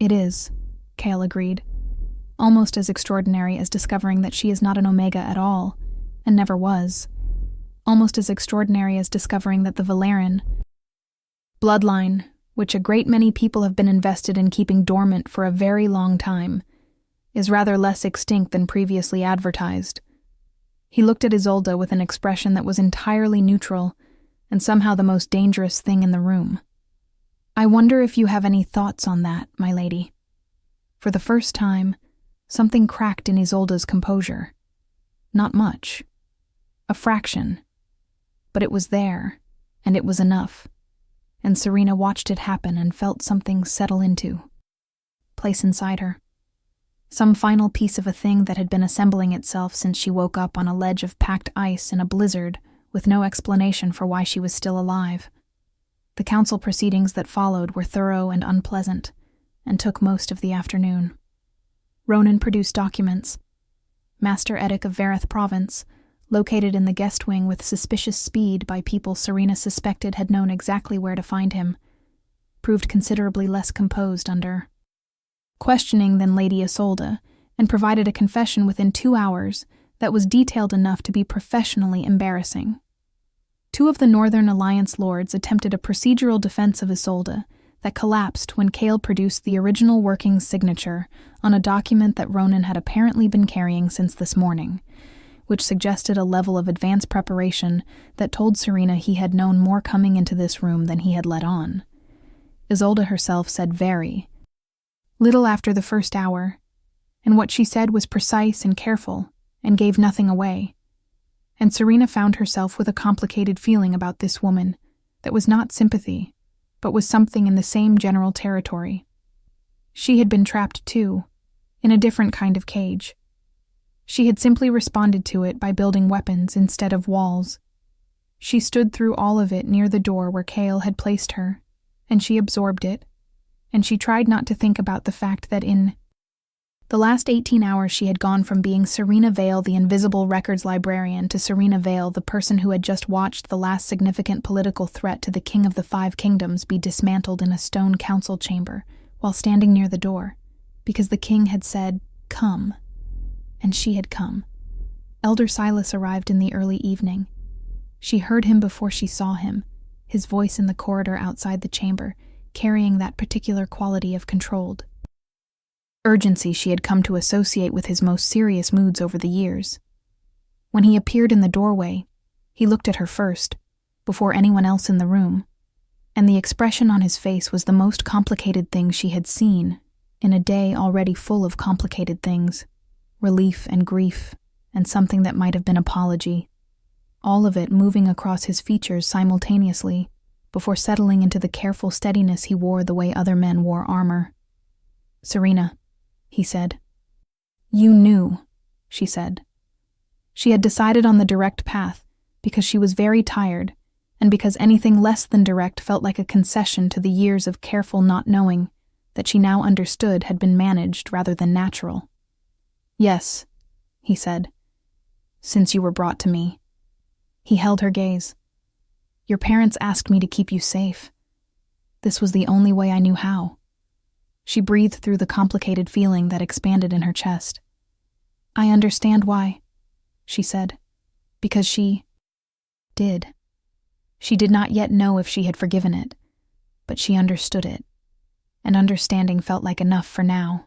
"It is," Kale agreed. "Almost as extraordinary as discovering that she is not an Omega at all, and never was. Almost as extraordinary as discovering that the Valerian bloodline, which a great many people have been invested in keeping dormant for a very long time, is rather less extinct than previously advertised." He looked at Isolde with an expression that was entirely neutral and somehow the most dangerous thing in the room. "I wonder if you have any thoughts on that, my lady." For the first time, something cracked in Isolde's composure. Not much. A fraction. But it was there, and it was enough. And Serena watched it happen and felt something settle into place inside her. Some final piece of a thing that had been assembling itself since she woke up on a ledge of packed ice in a blizzard with no explanation for why she was still alive. The council proceedings that followed were thorough and unpleasant, and took most of the afternoon. Ronan produced documents. Master Etic of Vareth Province, located in the guest wing with suspicious speed by people Serena suspected had known exactly where to find him, proved considerably less composed under questioning than Lady Isolde, and provided a confession within 2 hours that was detailed enough to be professionally embarrassing. 2 of the Northern Alliance lords attempted a procedural defense of Isolde that collapsed when Kale produced the original working signature on a document that Ronan had apparently been carrying since this morning, which suggested a level of advanced preparation that told Serena he had known more coming into this room than he had let on. Isolde herself said very little after the first hour, and what she said was precise and careful, and gave nothing away. And Serena found herself with a complicated feeling about this woman that was not sympathy, but was something in the same general territory. She had been trapped too, in a different kind of cage. She had simply responded to it by building weapons instead of walls. She stood through all of it near the door where Kale had placed her, and she absorbed it, and she tried not to think about the fact that in the last 18 hours she had gone from being Serena Vale, the invisible records librarian, to Serena Vale, the person who had just watched the last significant political threat to the King of the Five Kingdoms be dismantled in a stone council chamber while standing near the door, because the king had said, "Come." And she had come. Elder Silas arrived in the early evening. She heard him before she saw him, his voice in the corridor outside the chamber, carrying that particular quality of controlled urgency she had come to associate with his most serious moods over the years. When he appeared in the doorway, he looked at her first, before anyone else in the room, and the expression on his face was the most complicated thing she had seen in a day already full of complicated things, relief and grief, and something that might have been apology, all of it moving across his features simultaneously before settling into the careful steadiness he wore the way other men wore armor. "Serena," he said. "You knew," she said. She had decided on the direct path because she was very tired, and because anything less than direct felt like a concession to the years of careful not knowing that she now understood had been managed rather than natural. "Yes," he said, "since you were brought to me." He held her gaze. "Your parents asked me to keep you safe. This was the only way I knew how." She breathed through the complicated feeling that expanded in her chest. "I understand why," she said, because she did. She did not yet know if she had forgiven it, but she understood it, and understanding felt like enough for now.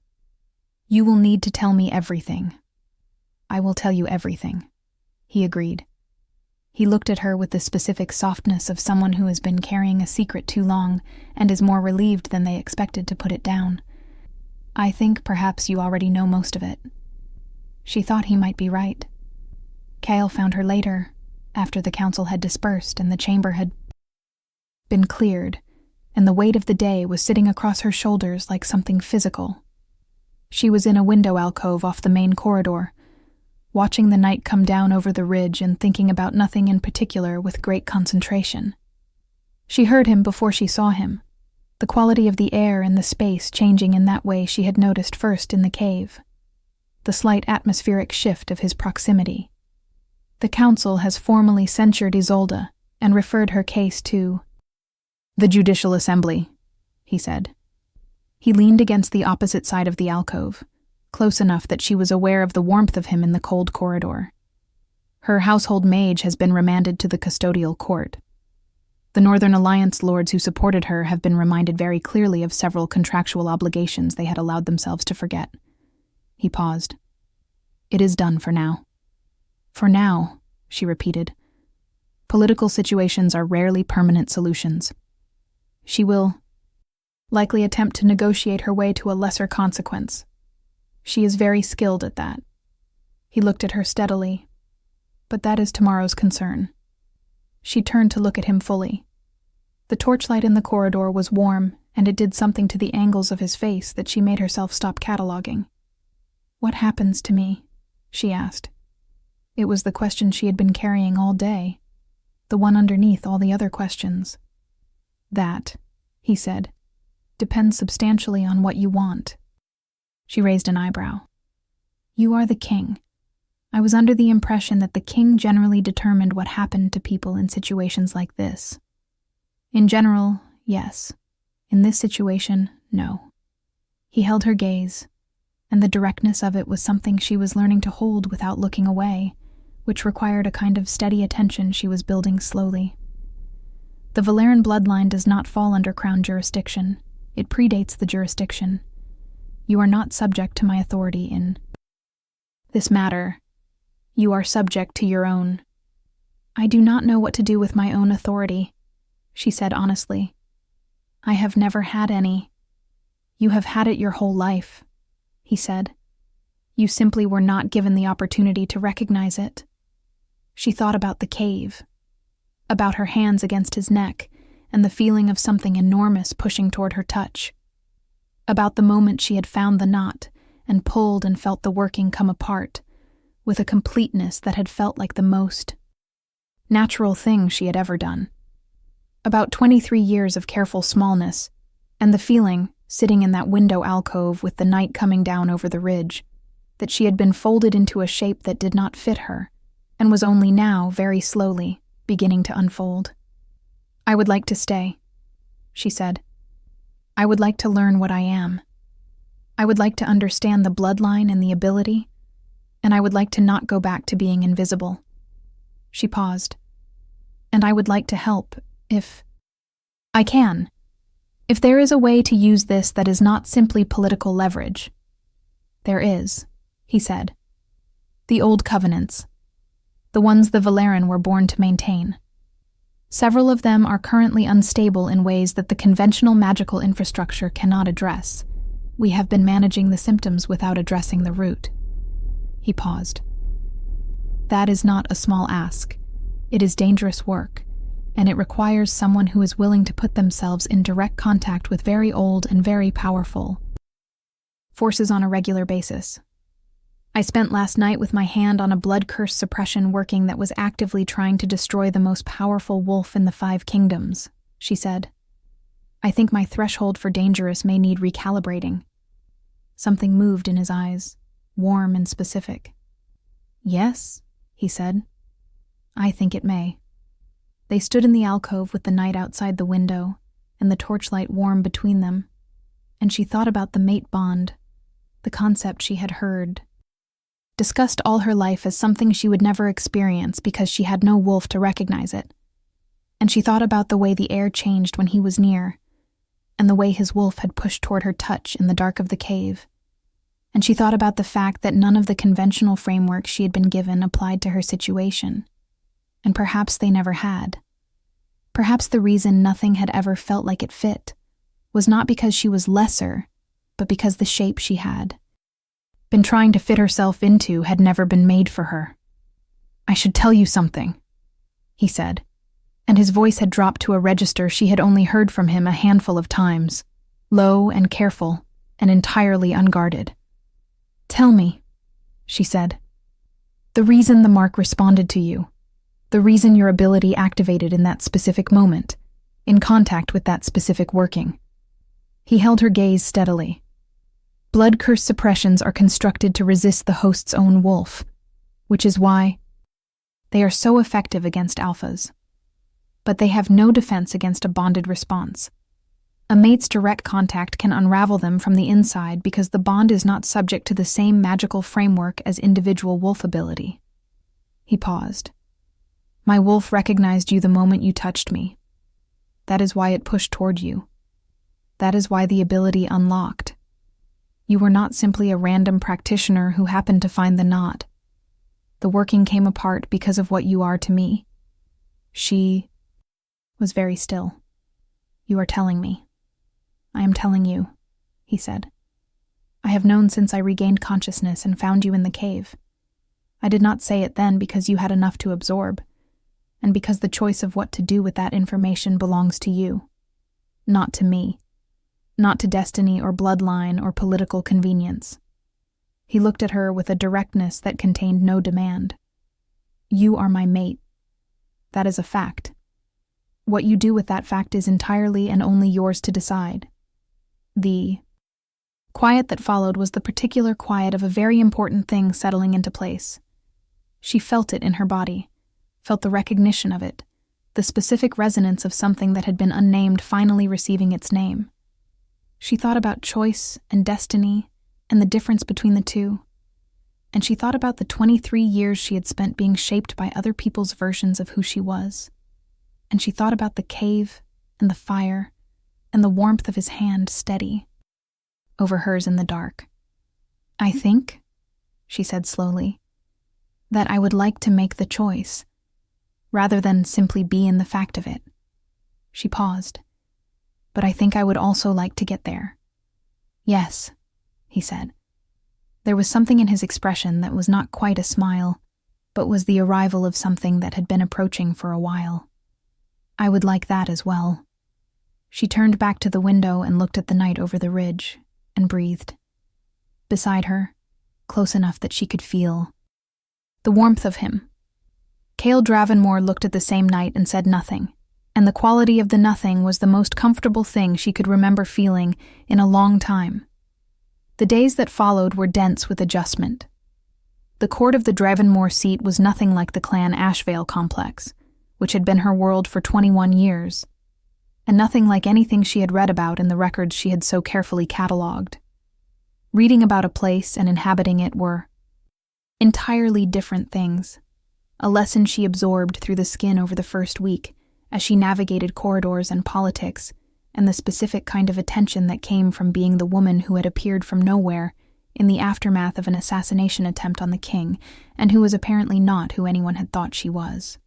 "You will need to tell me everything." "I will tell you everything," he agreed. He looked at her with the specific softness of someone who has been carrying a secret too long and is more relieved than they expected to put it down. "I think perhaps you already know most of it." She thought he might be right. Kale found her later, after the council had dispersed and the chamber had been cleared, and the weight of the day was sitting across her shoulders like something physical. She was in a window alcove off the main corridor, watching the night come down over the ridge and thinking about nothing in particular with great concentration. She heard him before she saw him, the quality of the air and the space changing in that way she had noticed first in the cave, the slight atmospheric shift of his proximity. "The council has formally censured Isolde and referred her case to the Judicial Assembly," he said. He leaned against the opposite side of the alcove, close enough that she was aware of the warmth of him in the cold corridor. "Her household mage has been remanded to the custodial court. The Northern Alliance lords who supported her have been reminded very clearly of several contractual obligations they had allowed themselves to forget." He paused. "It is done for now." "For now," she repeated. "Political situations are rarely permanent solutions. She will likely attempt to negotiate her way to a lesser consequence. She is very skilled at that." He looked at her steadily. "But that is tomorrow's concern." She turned to look at him fully. The torchlight in the corridor was warm, and it did something to the angles of his face that she made herself stop cataloging. "What happens to me?" she asked. It was the question she had been carrying all day, the one underneath all the other questions. "That," he said, "depends substantially on what you want." She raised an eyebrow. "You are the king. I was under the impression that the king generally determined what happened to people in situations like this." "In general, yes. In this situation, no." He held her gaze, and the directness of it was something she was learning to hold without looking away, which required a kind of steady attention she was building slowly. "The Valeran bloodline does not fall under crown jurisdiction. It predates the jurisdiction. You are not subject to my authority in this matter. You are subject to your own." "I do not know what to do with my own authority," she said honestly. "I have never had any." "You have had it your whole life," he said. "You simply were not given the opportunity to recognize it." She thought about the cave, about her hands against his neck and the feeling of something enormous pushing toward her touch, about the moment she had found the knot and pulled and felt the working come apart, with a completeness that had felt like the most natural thing she had ever done. About 23 years of careful smallness, and the feeling, sitting in that window alcove with the night coming down over the ridge, that she had been folded into a shape that did not fit her, and was only now, very slowly, beginning to unfold. "I would like to stay," she said. "I would like to learn what I am. I would like to understand the bloodline and the ability, and I would like to not go back to being invisible." She paused. "And I would like to help, if I can. If there is a way to use this that is not simply political leverage." "There is," he said. "The old covenants. The ones the Valeran were born to maintain. Several of them are currently unstable in ways that the conventional magical infrastructure cannot address. We have been managing the symptoms without addressing the root." He paused. "That is not a small ask. It is dangerous work, and it requires someone who is willing to put themselves in direct contact with very old and very powerful forces on a regular basis. I spent last night with my hand on a blood curse suppression working that was actively trying to destroy the most powerful wolf in the 5 kingdoms," she said. "I think my threshold for dangerous may need recalibrating." Something moved in his eyes, warm and specific. "Yes," he said. "I think it may." They stood in the alcove with the night outside the window and the torchlight warm between them, and she thought about the mate bond, the concept she had heard, discussed all her life as something she would never experience because she had no wolf to recognize it. And she thought about the way the air changed when he was near, and the way his wolf had pushed toward her touch in the dark of the cave. And she thought about the fact that none of the conventional frameworks she had been given applied to her situation. And perhaps they never had. Perhaps the reason nothing had ever felt like it fit was not because she was lesser, but because the shape she had been trying to fit herself into had never been made for her. "I should tell you something," he said, and his voice had dropped to a register she had only heard from him a handful of times, low and careful and entirely unguarded. "Tell me," she said. "The reason the mark responded to you, the reason your ability activated in that specific moment, in contact with that specific working." He held her gaze steadily. "Blood curse suppressions are constructed to resist the host's own wolf, which is why they are so effective against alphas. But they have no defense against a bonded response. A mate's direct contact can unravel them from the inside because the bond is not subject to the same magical framework as individual wolf ability." He paused. "My wolf recognized you the moment you touched me. That is why it pushed toward you. That is why the ability unlocked. You were not simply a random practitioner who happened to find the knot. The working came apart because of what you are to me." She was very still. "You are telling me." "I am telling you," he said. "I have known since I regained consciousness and found you in the cave. I did not say it then because you had enough to absorb, and because the choice of what to do with that information belongs to you, not to me. Not to destiny or bloodline or political convenience." He looked at her with a directness that contained no demand. "You are my mate. That is a fact. What you do with that fact is entirely and only yours to decide." The quiet that followed was the particular quiet of a very important thing settling into place. She felt it in her body, felt the recognition of it, the specific resonance of something that had been unnamed finally receiving its name. She thought about choice and destiny and the difference between the two. And she thought about the 23 years she had spent being shaped by other people's versions of who she was. And she thought about the cave and the fire and the warmth of his hand steady over hers in the dark. "I think," she said slowly, "that I would like to make the choice, rather than simply be in the fact of it." She paused. "But I think I would also like to get there." "Yes," he said. There was something in his expression that was not quite a smile, but was the arrival of something that had been approaching for a while. "I would like that as well." She turned back to the window and looked at the night over the ridge, and breathed. Beside her, close enough that she could feel, The warmth of him. Kale Dravenmore looked at the same night and said nothing, and the quality of the nothing was the most comfortable thing she could remember feeling in a long time. The days that followed were dense with adjustment. The court of the Dravenmore seat was nothing like the Clan Ashvale complex, which had been her world for 21 years, and nothing like anything she had read about in the records she had so carefully catalogued. Reading about a place and inhabiting it were entirely different things, a lesson she absorbed through the skin over the first week as she navigated corridors and politics, and the specific kind of attention that came from being the woman who had appeared from nowhere in the aftermath of an assassination attempt on the king, and who was apparently not who anyone had thought she was.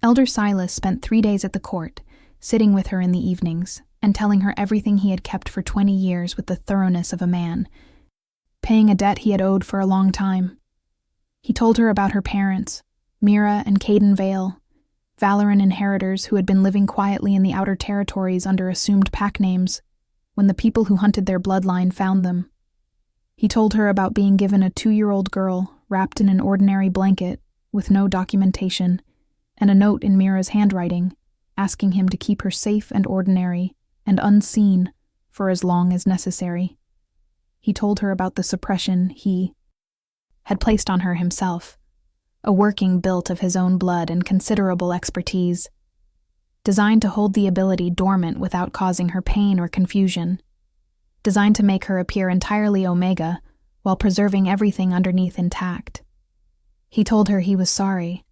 Elder Silas spent 3 days at the court, sitting with her in the evenings, and telling her everything he had kept for 20 years with the thoroughness of a man, paying a debt he had owed for a long time. He told her about her parents, Mira and Caden Vale, Valoran inheritors who had been living quietly in the outer territories under assumed pack names when the people who hunted their bloodline found them. He told her about being given a 2-year-old girl wrapped in an ordinary blanket with no documentation and a note in Mira's handwriting asking him to keep her safe and ordinary and unseen for as long as necessary. He told her about the suppression he had placed on her himself, a working built of his own blood and considerable expertise, designed to hold the ability dormant without causing her pain or confusion, designed to make her appear entirely Omega while preserving everything underneath intact. He told her he was sorry,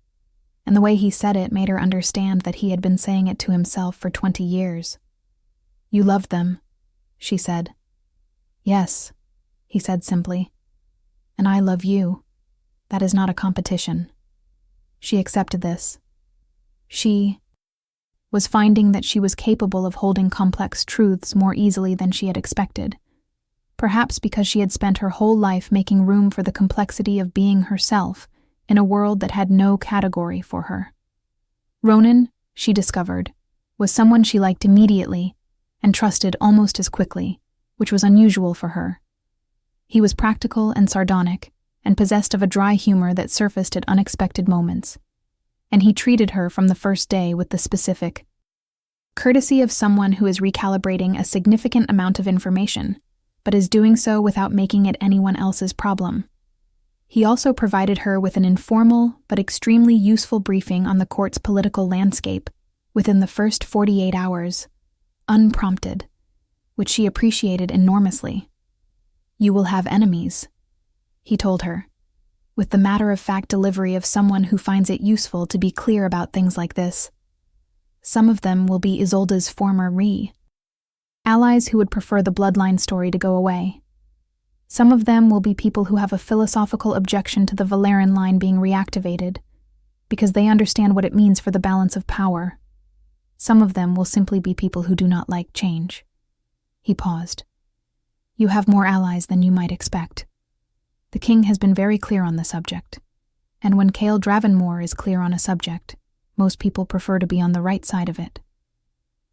and the way he said it made her understand that he had been saying it to himself for 20 years. "You loved them," she said. "Yes," he said simply. "And I love you. That is not a competition." She accepted this. She was finding that she was capable of holding complex truths more easily than she had expected, perhaps because she had spent her whole life making room for the complexity of being herself in a world that had no category for her. Ronan, she discovered, was someone she liked immediately and trusted almost as quickly, which was unusual for her. He was practical and sardonic, and possessed of a dry humor that surfaced at unexpected moments, and he treated her from the first day with the specific courtesy of someone who is recalibrating a significant amount of information, but is doing so without making it anyone else's problem. He also provided her with an informal but extremely useful briefing on the court's political landscape within the first 48 hours, unprompted, which she appreciated enormously. "You will have enemies," he told her, with the matter-of-fact delivery of someone who finds it useful to be clear about things like this. "Some of them will be Isolde's former allies who would prefer the bloodline story to go away. Some of them will be people who have a philosophical objection to the Valeran line being reactivated, because they understand what it means for the balance of power. Some of them will simply be people who do not like change." He paused. "You have more allies than you might expect. The king has been very clear on the subject, and when Kale Dravenmore is clear on a subject, most people prefer to be on the right side of it."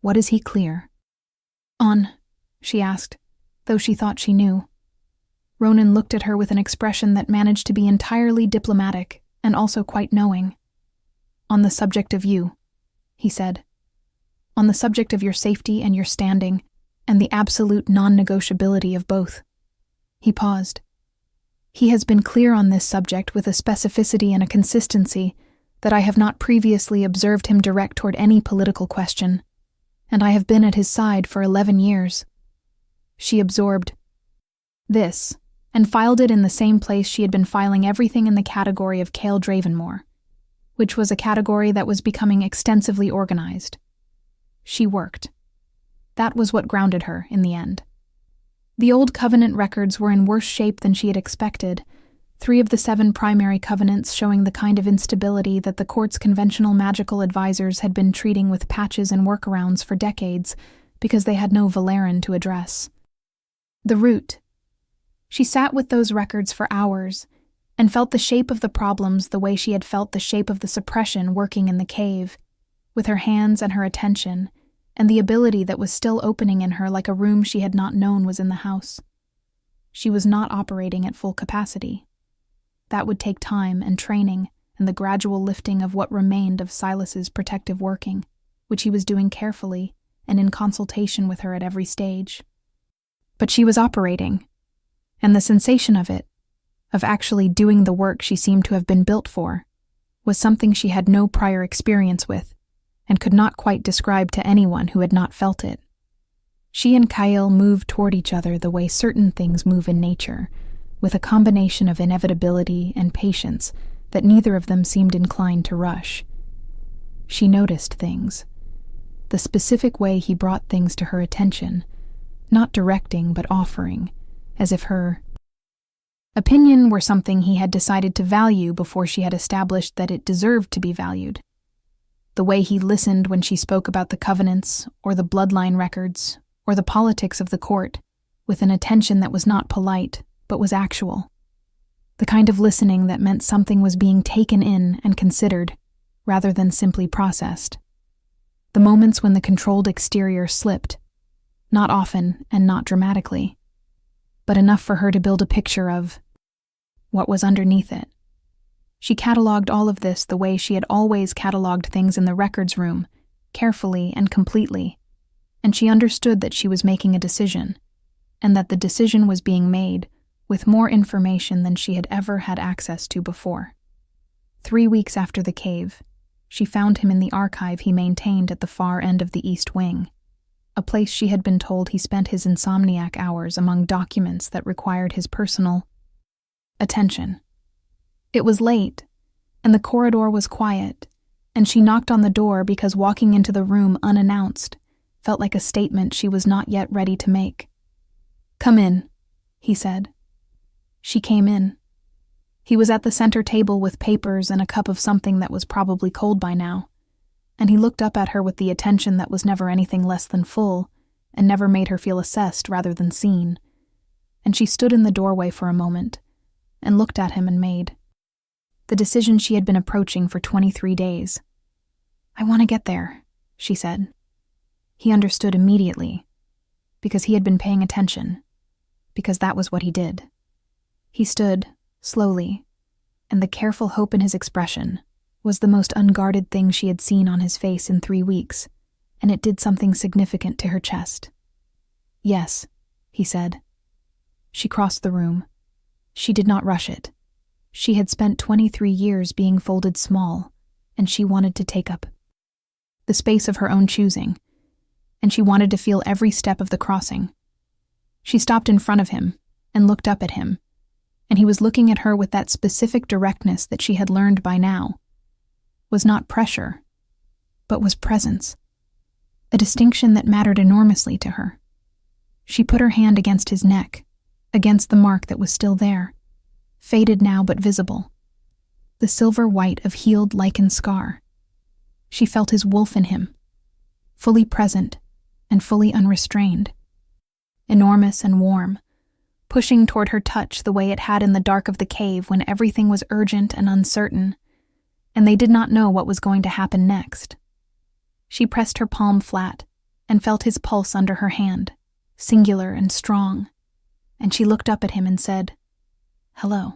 "What is he clear on?" she asked, though she thought she knew. Ronan looked at her with an expression that managed to be entirely diplomatic and also quite knowing. "On the subject of you," he said. "On the subject of your safety and your standing, and the absolute non-negotiability of both." He paused. "He has been clear on this subject with a specificity and a consistency that I have not previously observed him direct toward any political question, and I have been at his side for 11 years. She absorbed this and filed it in the same place she had been filing everything in the category of Kale Dravenmore, which was a category that was becoming extensively organized. She worked. That was what grounded her in the end. The old covenant records were in worse shape than she had expected, 3 of the 7 primary covenants showing the kind of instability that the court's conventional magical advisors had been treating with patches and workarounds for decades because they had no Valeran to address. The root. She sat with those records for hours and felt the shape of the problems the way she had felt the shape of the suppression working in the cave, with her hands and her attention, and the ability that was still opening in her like a room she had not known was in the house. She was not operating at full capacity. That would take time and training and the gradual lifting of what remained of Silas's protective working, which he was doing carefully and in consultation with her at every stage. But she was operating, and the sensation of it, of actually doing the work she seemed to have been built for, was something she had no prior experience with and could not quite describe to anyone who had not felt it. She and Kale moved toward each other the way certain things move in nature, with a combination of inevitability and patience that neither of them seemed inclined to rush. She noticed things. The specific way he brought things to her attention, not directing but offering, as if her opinion were something he had decided to value before she had established that it deserved to be valued. The way he listened when she spoke about the covenants, or the bloodline records, or the politics of the court, with an attention that was not polite, but was actual. The kind of listening that meant something was being taken in and considered, rather than simply processed. The moments when the controlled exterior slipped, not often and not dramatically, but enough for her to build a picture of what was underneath it. She catalogued all of this the way she had always catalogued things in the records room, carefully and completely, and she understood that she was making a decision, and that the decision was being made with more information than she had ever had access to before. 3 weeks after the cave, she found him in the archive he maintained at the far end of the East Wing, a place she had been told he spent his insomniac hours among documents that required his personal attention. It was late, and the corridor was quiet, and she knocked on the door because walking into the room unannounced felt like a statement she was not yet ready to make. "Come in," he said. She came in. He was at the center table with papers and a cup of something that was probably cold by now, and he looked up at her with the attention that was never anything less than full and never made her feel assessed rather than seen. And she stood in the doorway for a moment and looked at him and made the decision she had been approaching for 23 days. "I want to get there," she said. He understood immediately, because he had been paying attention, because that was what he did. He stood, slowly, and the careful hope in his expression was the most unguarded thing she had seen on his face in 3 weeks, and it did something significant to her chest. "Yes," he said. She crossed the room. She did not rush it. She had spent 23 years being folded small, and she wanted to take up the space of her own choosing, and she wanted to feel every step of the crossing. She stopped in front of him and looked up at him, and he was looking at her with that specific directness that she had learned by now. Was not pressure, but was presence, a distinction that mattered enormously to her. She put her hand against his neck, against the mark that was still there, faded now but visible, the silver white of healed lichen scar. She felt his wolf in him, fully present and fully unrestrained, enormous and warm, pushing toward her touch the way it had in the dark of the cave when everything was urgent and uncertain, and they did not know what was going to happen next. She pressed her palm flat and felt his pulse under her hand, singular and strong, and she looked up at him and said, "Hello."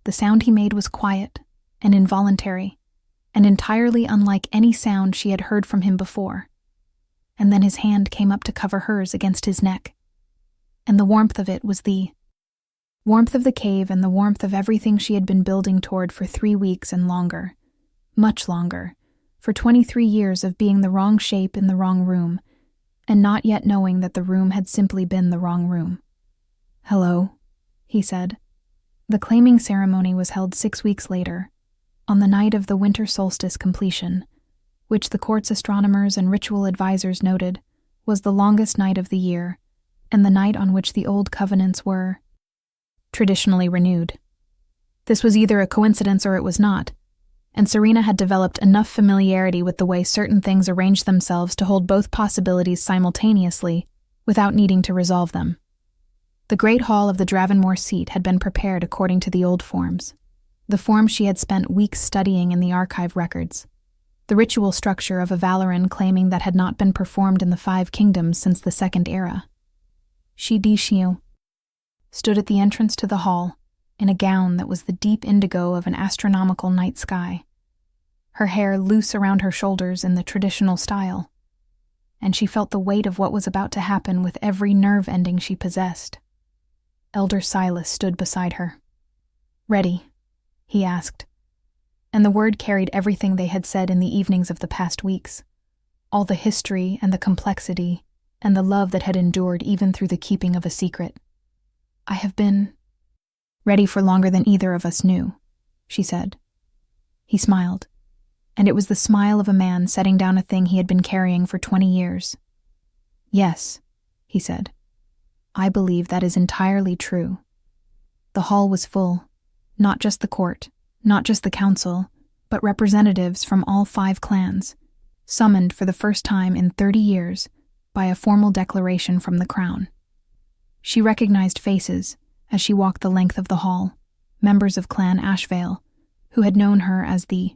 The sound he made was quiet and involuntary, and entirely unlike any sound she had heard from him before. And then his hand came up to cover hers against his neck, and the warmth of it was the warmth of the cave and the warmth of everything she had been building toward for 3 weeks and longer, much longer, for 23 years of being the wrong shape in the wrong room, and not yet knowing that the room had simply been the wrong room. "Hello," he said. The claiming ceremony was held 6 weeks later, on the night of the winter solstice completion, which the court's astronomers and ritual advisors noted was the longest night of the year, and the night on which the old covenants were traditionally renewed. This was either a coincidence or it was not, and Serena had developed enough familiarity with the way certain things arranged themselves to hold both possibilities simultaneously without needing to resolve them. The great hall of the Dravenmore seat had been prepared according to the old forms, the forms she had spent weeks studying in the archive records, the ritual structure of a Valoran claiming that had not been performed in the 5 kingdoms since the Second Era. Shi Di Xiu stood at the entrance to the hall, in a gown that was the deep indigo of an astronomical night sky, her hair loose around her shoulders in the traditional style, and she felt the weight of what was about to happen with every nerve ending she possessed. Elder Silas stood beside her. "Ready?" he asked, and the word carried everything they had said in the evenings of the past weeks, all the history and the complexity and the love that had endured even through the keeping of a secret. "I have been ready for longer than either of us knew," she said. He smiled, and it was the smile of a man setting down a thing he had been carrying for 20 years. "Yes," he said. "I believe that is entirely true." The hall was full, not just the court, not just the council, but representatives from all 5 clans, summoned for the first time in 30 years by a formal declaration from the crown. She recognized faces as she walked the length of the hall, members of Clan Ashvale, who had known her as the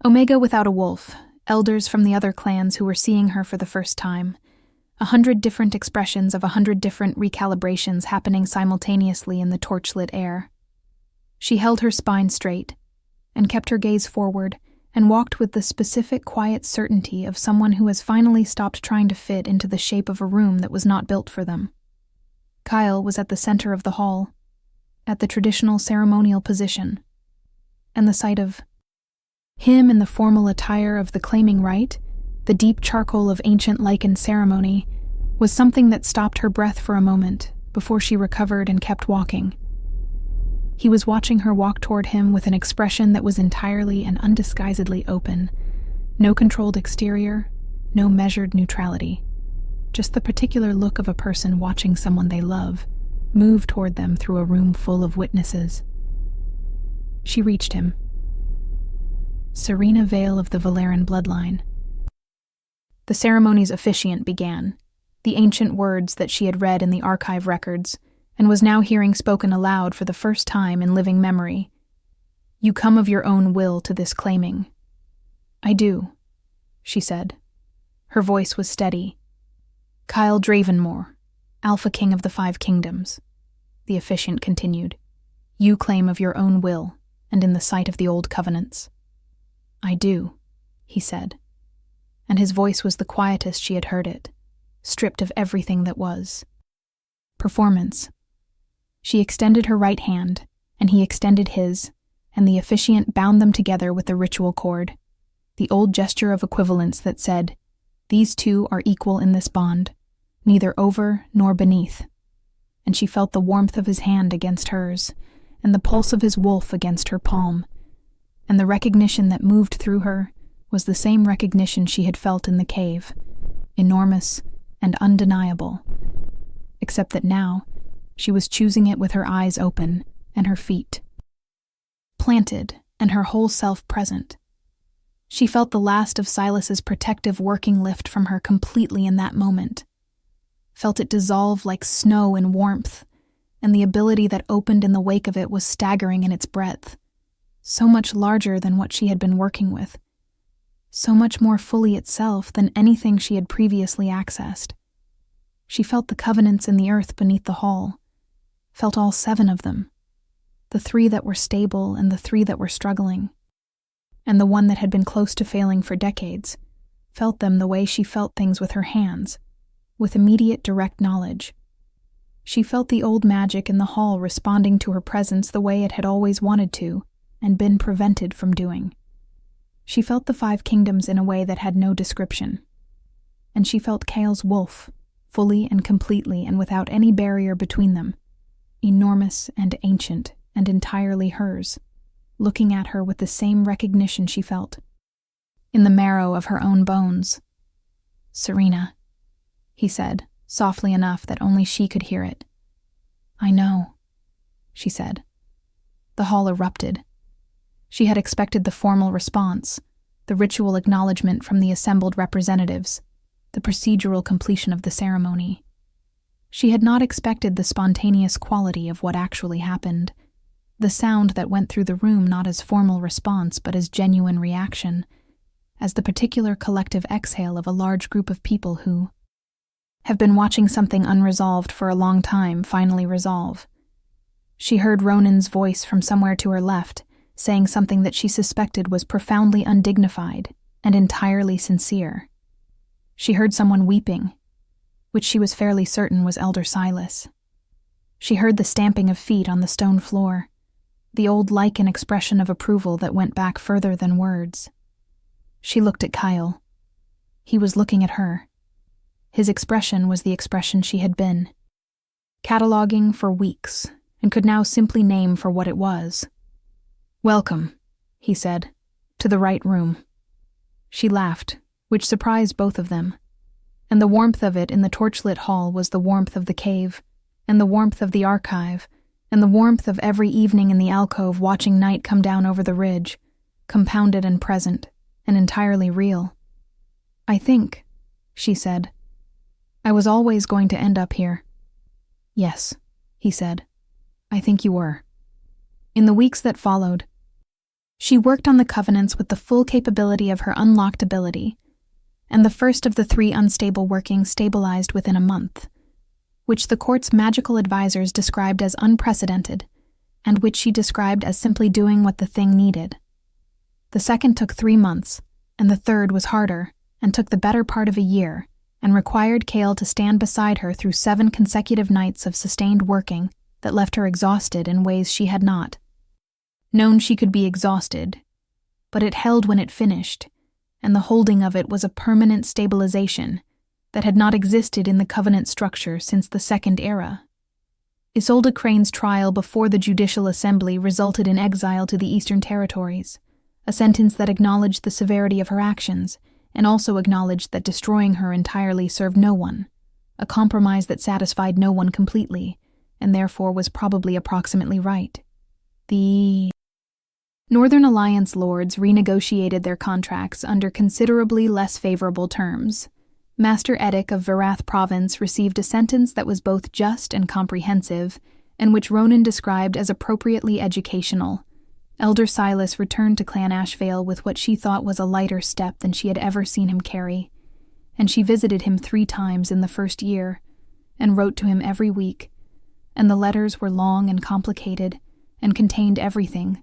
Omega without a wolf, elders from the other clans who were seeing her for the first time, 100 different expressions of 100 different recalibrations happening simultaneously in the torchlit air. She held her spine straight and kept her gaze forward and walked with the specific, quiet certainty of someone who has finally stopped trying to fit into the shape of a room that was not built for them. Kale was at the center of the hall, at the traditional ceremonial position, and the sight of him in the formal attire of the claiming rite, the deep charcoal of ancient lichen ceremony, was something that stopped her breath for a moment before she recovered and kept walking. He was watching her walk toward him with an expression that was entirely and undisguisedly open. No controlled exterior, no measured neutrality. Just the particular look of a person watching someone they love move toward them through a room full of witnesses. She reached him. Serena Vale of the Valeran bloodline. The ceremony's officiant began, the ancient words that she had read in the archive records, and was now hearing spoken aloud for the first time in living memory. "You come of your own will to this claiming." "I do," she said. Her voice was steady. "Kyle Dravenmore, Alpha King of the 5 Kingdoms," the officiant continued. "You claim of your own will, and in the sight of the old covenants." "I do," he said, and his voice was the quietest she had heard it, stripped of everything that was. Performance. She extended her right hand, and he extended his, and the officiant bound them together with the ritual cord, the old gesture of equivalence that said, "These two are equal in this bond, neither over nor beneath." And she felt the warmth of his hand against hers, and the pulse of his wolf against her palm, and the recognition that moved through her was the same recognition she had felt in the cave, enormous and undeniable, except that now she was choosing it with her eyes open and her feet planted and her whole self present. She felt the last of Silas's protective working lift from her completely in that moment, felt it dissolve like snow in warmth, and the ability that opened in the wake of it was staggering in its breadth, so much larger than what she had been working with, so much more fully itself than anything she had previously accessed. She felt the covenants in the earth beneath the hall, felt all 7 of them, the 3 that were stable and the 3 that were struggling, and the one that had been close to failing for decades, felt them the way she felt things with her hands, with immediate direct knowledge. She felt the old magic in the hall responding to her presence the way it had always wanted to and been prevented from doing. She felt the 5 kingdoms in a way that had no description. And she felt Kale's wolf, fully and completely and without any barrier between them, enormous and ancient and entirely hers, looking at her with the same recognition she felt, in the marrow of her own bones. "Serena," he said, softly enough that only she could hear it. "I know," she said. The hall erupted. She had expected the formal response, the ritual acknowledgement from the assembled representatives, the procedural completion of the ceremony. She had not expected the spontaneous quality of what actually happened, the sound that went through the room not as formal response but as genuine reaction, as the particular collective exhale of a large group of people who have been watching something unresolved for a long time finally resolve. She heard Ronan's voice from somewhere to her left, saying something that she suspected was profoundly undignified and entirely sincere. She heard someone weeping, which she was fairly certain was Elder Silas. She heard the stamping of feet on the stone floor, the old lichen expression of approval that went back further than words. She looked at Kyle. He was looking at her. His expression was the expression she had been, cataloging for weeks, and could now simply name for what it was. "Welcome," he said, "to the right room." She laughed, which surprised both of them, and the warmth of it in the torchlit hall was the warmth of the cave, and the warmth of the archive, and the warmth of every evening in the alcove watching night come down over the ridge, compounded and present, and entirely real. "I think," she said, "I was always going to end up here." "Yes," he said, "I think you were." In the weeks that followed, she worked on the covenants with the full capability of her unlocked ability, and the first of the 3 unstable workings stabilized within a month, which the court's magical advisors described as unprecedented, and which she described as simply doing what the thing needed. The second took 3 months, and the third was harder, and took the better part of a year, and required Kale to stand beside her through 7 consecutive nights of sustained working that left her exhausted in ways she had not known she could be exhausted, but it held when it finished, and the holding of it was a permanent stabilization that had not existed in the covenant structure since the Second Era. Isolde Crane's trial before the Judicial Assembly resulted in exile to the Eastern Territories, a sentence that acknowledged the severity of her actions and also acknowledged that destroying her entirely served no one, a compromise that satisfied no one completely, and therefore was probably approximately right. The Northern Alliance lords renegotiated their contracts under considerably less favorable terms. Master Edic of Varath Province received a sentence that was both just and comprehensive, and which Ronan described as appropriately educational. Elder Silas returned to Clan Ashvale with what she thought was a lighter step than she had ever seen him carry, and she visited him 3 times in the first year, and wrote to him every week, and the letters were long and complicated, and contained everything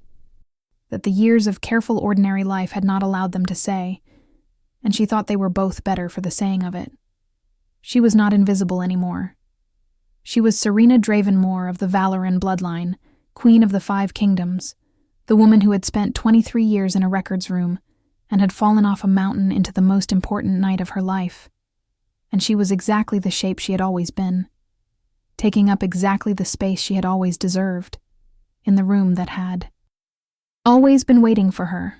that the years of careful ordinary life had not allowed them to say, and she thought they were both better for the saying of it. She was not invisible anymore. She was Serena Dravenmore of the Valoran bloodline, Queen of the 5 Kingdoms, the woman who had spent 23 years in a records room and had fallen off a mountain into the most important night of her life. And she was exactly the shape she had always been, taking up exactly the space she had always deserved, in the room that had always been waiting for her.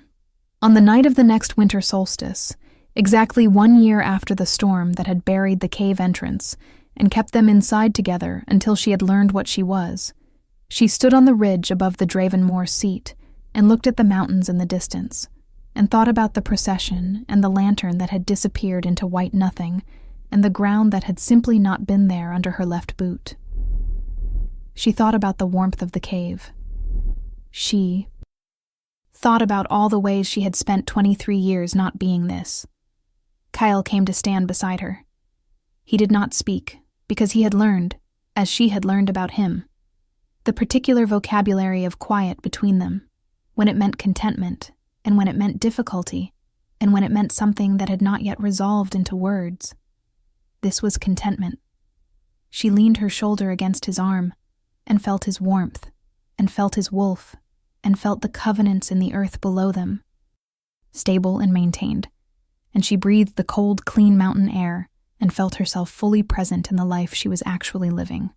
On the night of the next winter solstice, exactly 1 year after the storm that had buried the cave entrance and kept them inside together until she had learned what she was, she stood on the ridge above the Dravenmore seat and looked at the mountains in the distance, and thought about the procession and the lantern that had disappeared into white nothing, and the ground that had simply not been there under her left boot. She thought about the warmth of the cave. She thought about all the ways she had spent 23 years not being this. Kyle came to stand beside her. He did not speak, because he had learned, as she had learned about him, the particular vocabulary of quiet between them, when it meant contentment, and when it meant difficulty, and when it meant something that had not yet resolved into words. This was contentment. She leaned her shoulder against his arm, and felt his warmth, and felt his wolf, and felt the covenants in the earth below them, stable and maintained, and she breathed the cold, clean mountain air and felt herself fully present in the life she was actually living.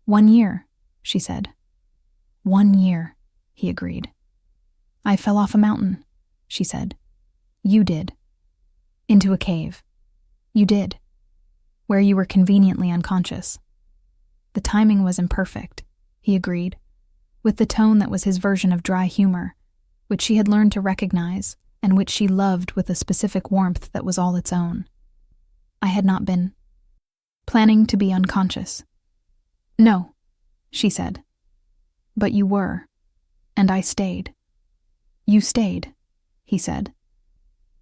1 year, she said. 1 year, he agreed. I fell off a mountain, she said. You did. Into a cave. You did. Where you were conveniently unconscious. The timing was imperfect, he agreed, with the tone that was his version of dry humor, which she had learned to recognize and which she loved with a specific warmth that was all its own. I had not been planning to be unconscious. No, she said. But you were, and I stayed. You stayed, he said.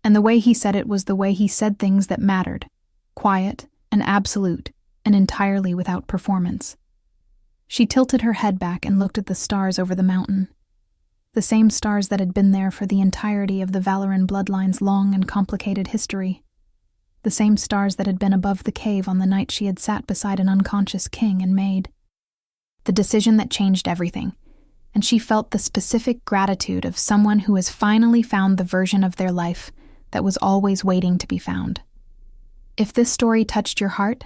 And the way he said it was the way he said things that mattered, quiet and absolute and entirely without performance. She tilted her head back and looked at the stars over the mountain. The same stars that had been there for the entirety of the Valoran bloodline's long and complicated history. The same stars that had been above the cave on the night she had sat beside an unconscious king and made the decision that changed everything, and she felt the specific gratitude of someone who has finally found the version of their life that was always waiting to be found. If this story touched your heart,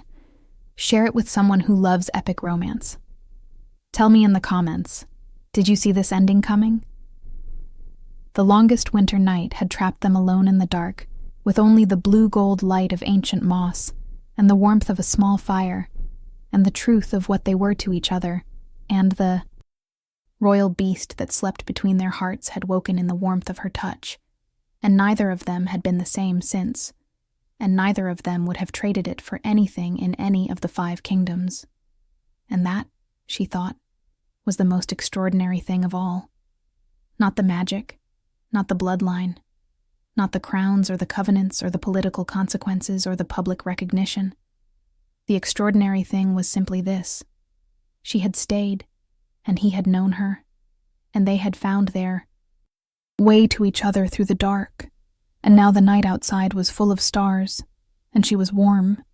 share it with someone who loves epic romance. Tell me in the comments, did you see this ending coming? The longest winter night had trapped them alone in the dark, with only the blue-gold light of ancient moss, and the warmth of a small fire, and the truth of what they were to each other, and the royal beast that slept between their hearts had woken in the warmth of her touch, and neither of them had been the same since, and neither of them would have traded it for anything in any of the 5 kingdoms. And that, she thought, was the most extraordinary thing of all. Not the magic, not the bloodline, not the crowns or the covenants or the political consequences or the public recognition. The extraordinary thing was simply this. She had stayed, and he had known her, and they had found their way to each other through the dark, and now the night outside was full of stars, and she was warm